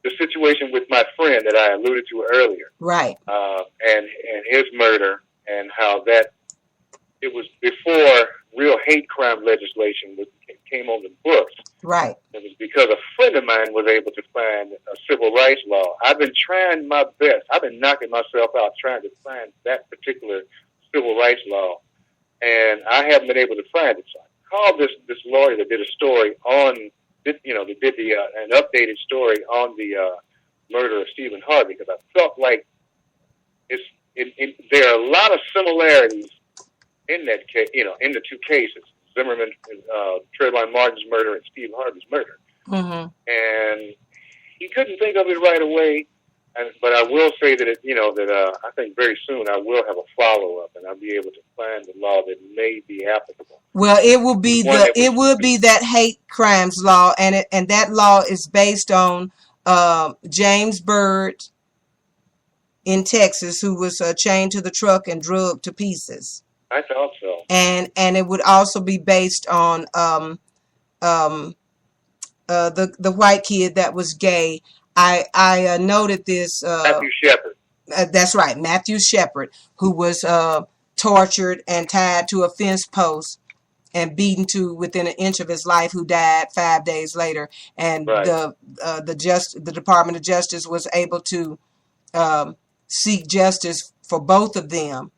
the situation with my friend that I alluded to earlier, right? And his murder, and how that it was before real hate crime legislation came on the books. Right. It was because a friend of mine was able to find a civil rights law. I've been trying my best. I've been knocking myself out trying to find that particular civil rights law, and I haven't been able to find it. So I called this lawyer that did a story on, that did an updated story on the murder of Stephen Harvey, because I felt like there are a lot of similarities in that case, in the two cases. Zimmerman, Trayvon Martin's murder, and Steve Harvey's murder. Mm-hmm. And he couldn't think of it right away. But I will say that I think very soon I will have a follow up, and I'll be able to find the law that may be applicable. Well, it will be that hate crimes law, and that law is based on James Byrd in Texas, who was chained to the truck and drugged to pieces. I thought so. And it would also be based on the white kid that was gay. I noted this. Matthew Shepard. That's right, Matthew Shepard, who was tortured and tied to a fence post and beaten to within an inch of his life, who died 5 days later. And right. the Department of Justice was able to seek justice for both of them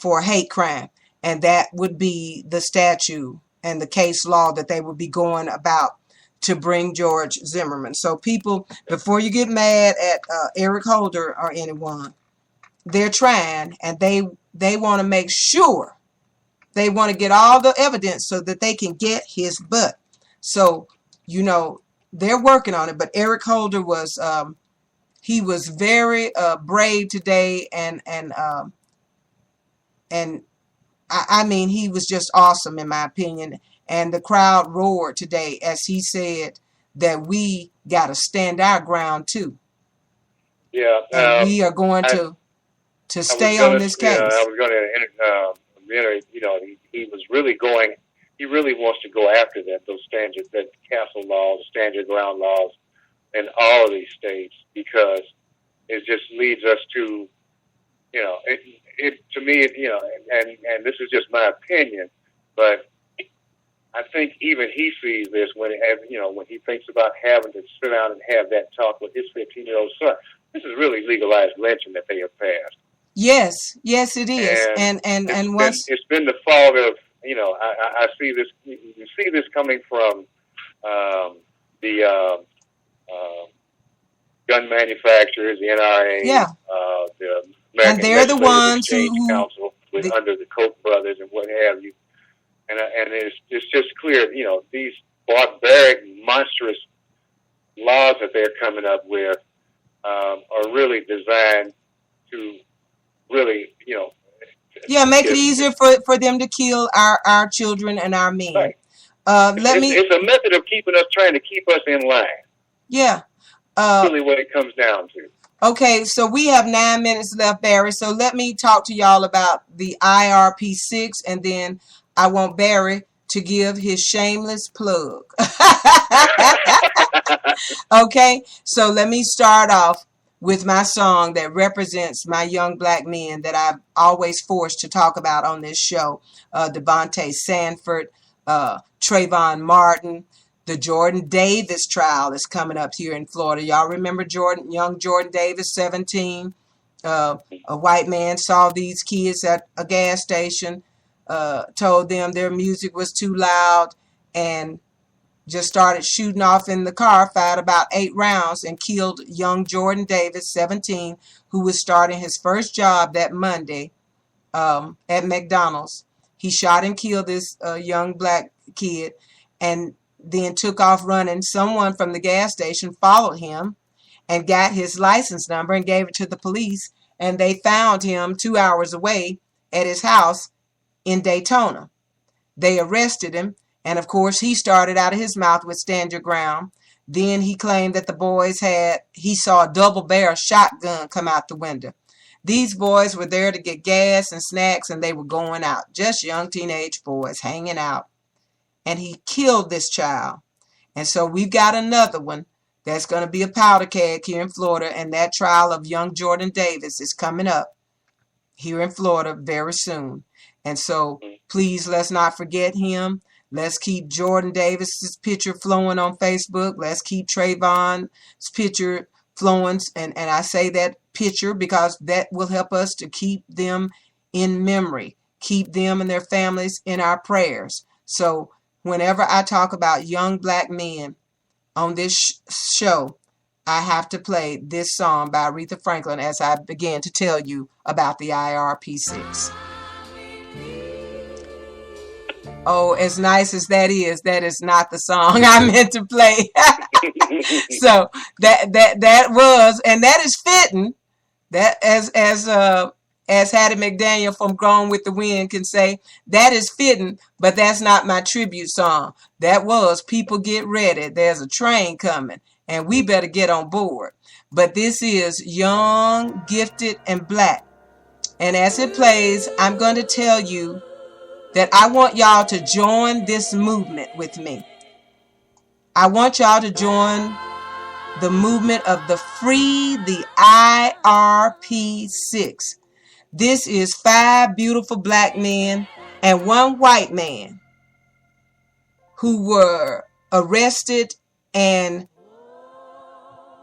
for hate crime, and that would be the statute and the case law that they would be going about to bring George Zimmerman. So people, before you get mad at Eric Holder or anyone, they're trying, and they want to make sure, they want to get all the evidence so that they can get his butt. So, they're working on it, but Eric Holder was, he was very brave today, and I mean, he was just awesome in my opinion. And the crowd roared today as he said that we got to stand our ground too. Yeah, and we are going to stay on this case. I was going to, he was really going. He really wants to go after those standard, that castle laws, standard ground laws, in all of these states, because it just leads us to, to me, and this is just my opinion, but I think even he sees this when he thinks about having to sit down and have that talk with his 15-year-old son. This is really legalized lynching that they have passed. Yes, it is, and it's been the fault of I see this. You see this coming from the manufacturers, the NRA, Yeah. the American And they're the Legislative ones Exchange who Council, under the Koch brothers and what have you. And it's just clear, these barbaric, monstrous laws that they're coming up with are really designed to really, make it easier for them to kill our children and our men. Right. It's a method of trying to keep us in line. Yeah. Really what it comes down to. Okay, so we have 9 minutes left, Barry. So let me talk to y'all about the IRP6, and then I want Barry to give his shameless plug. Okay, so let me start off with my song that represents my young black men that I've always forced to talk about on this show. Devontae Sanford, Trayvon Martin. The Jordan Davis trial is coming up here in Florida. Y'all remember young Jordan Davis, 17? A white man saw these kids at a gas station, told them their music was too loud, and just started shooting off in the car, fired about 8 rounds, and killed young Jordan Davis, 17, who was starting his first job that Monday at McDonald's. He shot and killed this young black kid, and then took off running. Someone from the gas station followed him and got his license number and gave it to the police, and they found him 2 hours away at his house in Daytona. They arrested him, and of course he started out of his mouth with "stand your ground." Then he claimed that the boys he saw a double-barrel shotgun come out the window. These boys were there to get gas and snacks, and they were going out, just young teenage boys hanging out. And he killed this child. And so we've got another one that's going to be a powder keg here in Florida, and that trial of young Jordan Davis is coming up here in Florida very soon. And so please, let's not forget him. Let's keep Jordan Davis's picture flowing on Facebook. Let's keep Trayvon's picture flowing. And I say that picture because that will help us to keep them in memory, keep them and their families in our prayers. So whenever I talk about young black men on this show, I have to play this song by Aretha Franklin as I begin to tell you about the IRP6. Oh, as nice as that is not the song I meant to play. So that was, and that is fitting. That as Hattie McDaniel from Gone with the Wind can say, that is fitting, but that's not my tribute song. That was People Get Ready. There's a train coming, and we better get on board. But this is Young, Gifted, and Black. And as it plays, I'm going to tell you that I want y'all to join this movement with me. I want y'all to join the movement of the Free the IRP6. This is 5 beautiful black men and 1 white man who were arrested and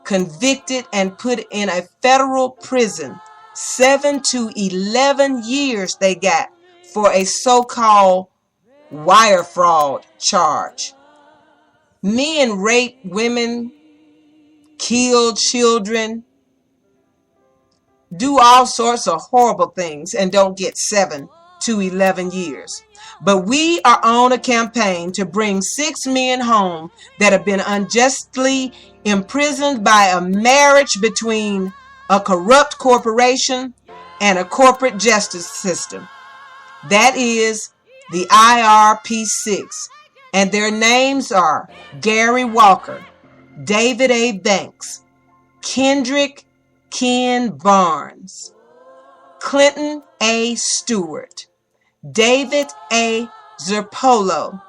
convicted and put in a federal prison. 7 to 11 years they got for a so-called wire fraud charge. Men raped women, killed children, do all sorts of horrible things and don't get 7 to 11 years. But we are on a campaign to bring 6 men home that have been unjustly imprisoned by a marriage between a corrupt corporation and a corporate justice system. That is the IRP6. And their names are Gary Walker, David A. Banks, Kendrick Ken Barnes, Clinton A. Stewart, David A. Zerpolo,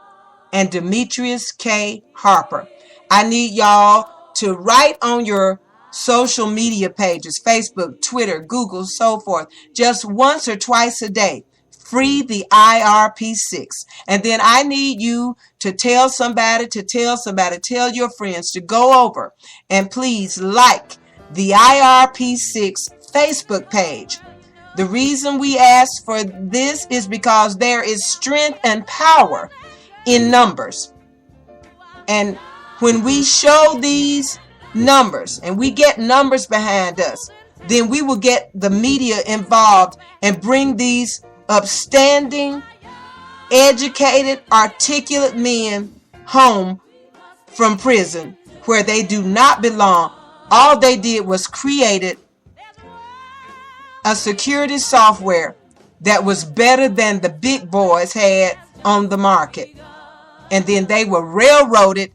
and Demetrius K. Harper. I need y'all to write on your social media pages, Facebook, Twitter, Google, so forth, just once or twice a day. Free the IRP6. And then I need you to tell somebody, tell your friends to go over and please like the IRP6 Facebook page. The reason we ask for this is because there is strength and power in numbers. And when we show these numbers and we get numbers behind us, then we will get the media involved and bring these upstanding, educated, articulate men home from prison where they do not belong. All they did was created a security software that was better than the big boys had on the market. And then they were railroaded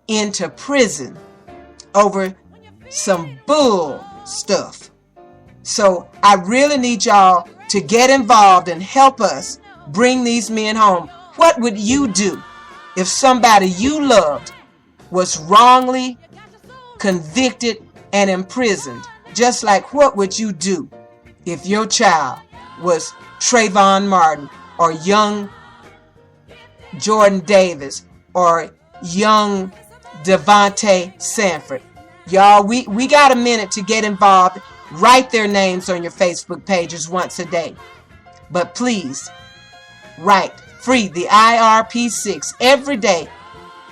into prison over some bull stuff. So I really need y'all to get involved and help us bring these men home. What would you do if somebody you loved was wrongly convicted and imprisoned? Just like what would you do if your child was Trayvon Martin or young Jordan Davis or young Devontae Sanford? Y'all, we got a minute to get involved. Write their names on your Facebook pages once a day. But please, write free the IRP6 every day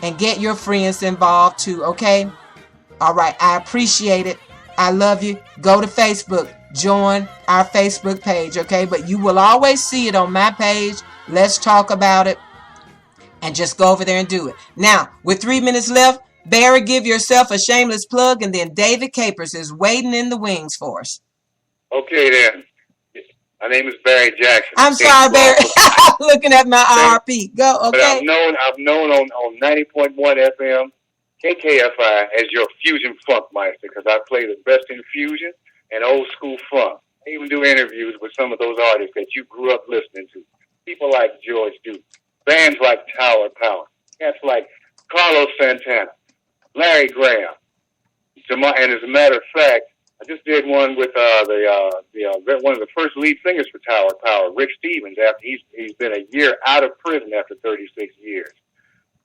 and get your friends involved too, okay? All right, I appreciate it. I love you. Go to Facebook. Join our Facebook page, okay? But you will always see it on my page. Let's talk about it. And just go over there and do it. Now, with 3 minutes left, Barry, give yourself a shameless plug, and then David Capers is waiting in the wings for us. Okay, then. My name is Barry Jackson. I'm sorry, Barry. I'm looking at my IRP. Go, okay. But I've known on 90.1 FM, KKFI, as your fusion funk meister, because I play the best in fusion and old school funk. I even do interviews with some of those artists that you grew up listening to. People like George Duke, bands like Tower Power, cats like Carlos Santana, Larry Graham. And as a matter of fact, I just did one with one of the first lead singers for Tower Power, Rick Stevens. After he's been a year out of prison after 36 years,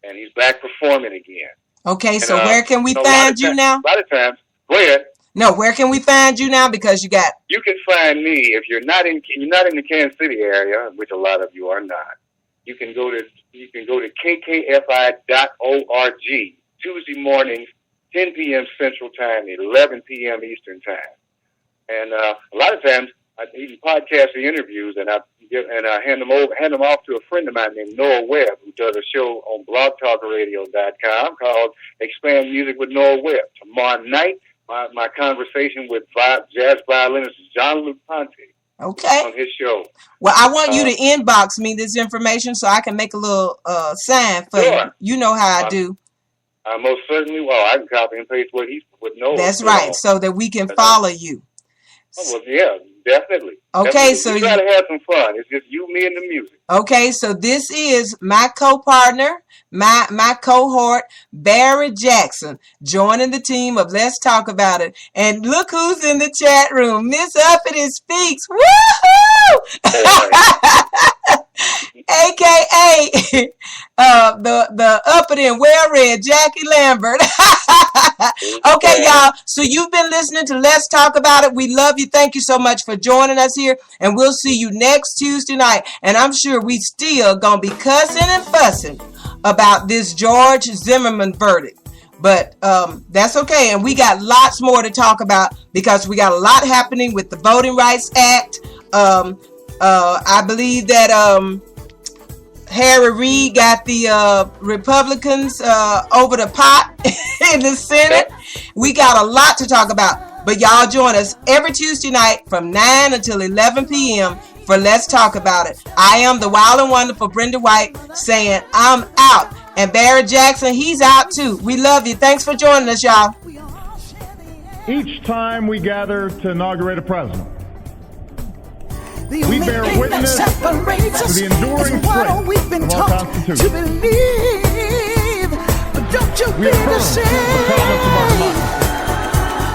and he's back performing again. Okay, and, so where can we find you now? A lot of times, go ahead. No, where can we find you now? Because you can find me if you're not in the Kansas City area, which a lot of you are not. You can go to kkfi.org Tuesday mornings, 10 p.m. Central Time, 11 p.m. Eastern Time. And a lot of times I even podcast the interviews, and I hand them off to a friend of mine named Noah Webb, who does a show on blogtalkradio.com called Expand Music with Noah Webb. Tomorrow night, my conversation with jazz violinist John-Luc Ponte. Okay. On his show. Well, I want you to inbox me this information so I can make a little sign for you. You know how I do. I most certainly will. I can copy and paste what Noah. That's right, so that we can follow you. Oh, well, yeah, definitely. Okay, definitely. so you gotta have some fun. It's just you, me, and the music. Okay, so this is my co-partner, my cohort, Barry Jackson, joining the team of Let's Talk About It. And look who's in the chat room. Miss Uppity Speaks. Woohoo! AKA the uppity and well-read Jackie Lambert. Okay, y'all. So you've been listening to Let's Talk About It. We love you. Thank you so much for joining us here. And we'll see you next Tuesday night. And I'm sure we still gonna be cussing and fussing about this George Zimmerman verdict. But that's okay. And we got lots more to talk about because we got a lot happening with the Voting Rights Act. I believe that Harry Reid got the Republicans over the pot in the Senate. We got a lot to talk about. But y'all join us every Tuesday night from 9 until 11 p.m. for Let's Talk About It. I am the wild and wonderful Brenda White saying I'm out. And Barry Jackson, he's out too. We love you. Thanks for joining us, y'all. Each time we gather to inaugurate a president, we bear witness to the enduring strength we've been of our taught Constitution. to believe. But don't you We be affirm ashamed. the promise of our life.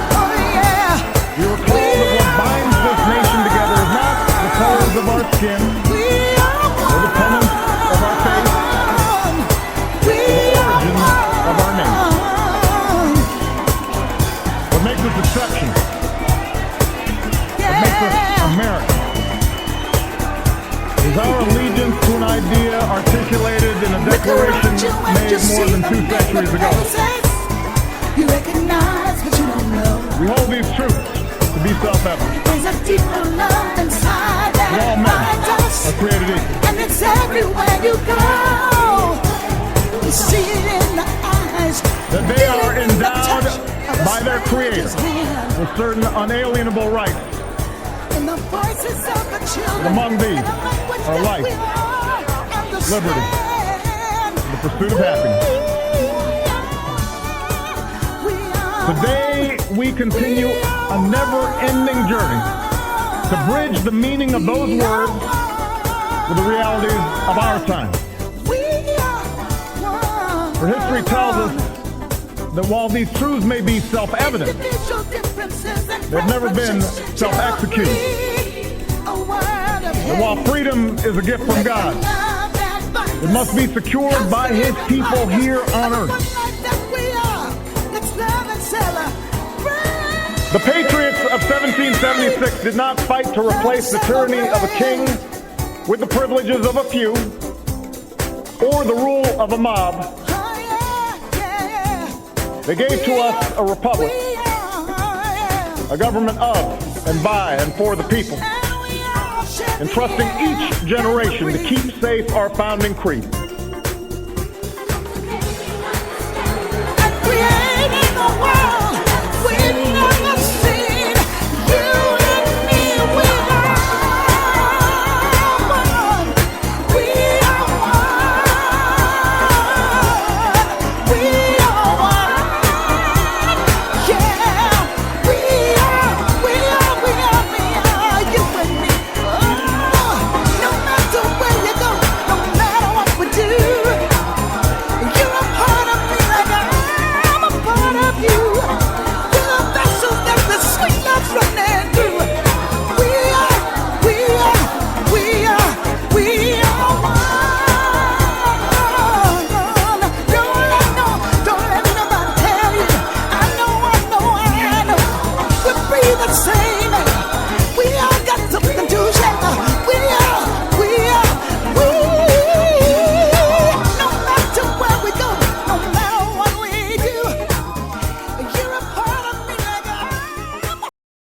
Oh yeah. We recall that what binds this nation together is not the colors of our skin or the tenets of our faith or the origins of our name. What makes us exceptional, what makes us American, is our allegiance to an idea articulated in a declaration made more than 2 centuries ago. You recognize We hold these truths to be self-evident. There's a deeper love inside that All men binds us, are created equal. and it's everywhere you go. You see it in the eyes That they are endowed by their Creator hand, with certain unalienable rights. in the voices of the children, And among these in a language are that life, we all understand. liberty, the pursuit of happiness. Today, we continue a never-ending journey to bridge the meaning of those words with the realities of our time. For history tells us that while these truths may be self-evident, they've never been self-executed. And while freedom is a gift from God, it must be secured by His people here on earth. The patriots of 1776 did not fight to replace the tyranny of a king with the privileges of a few or the rule of a mob. They gave to us a republic, a government of and by and for the people, entrusting each generation to keep safe our founding creed. Creating a world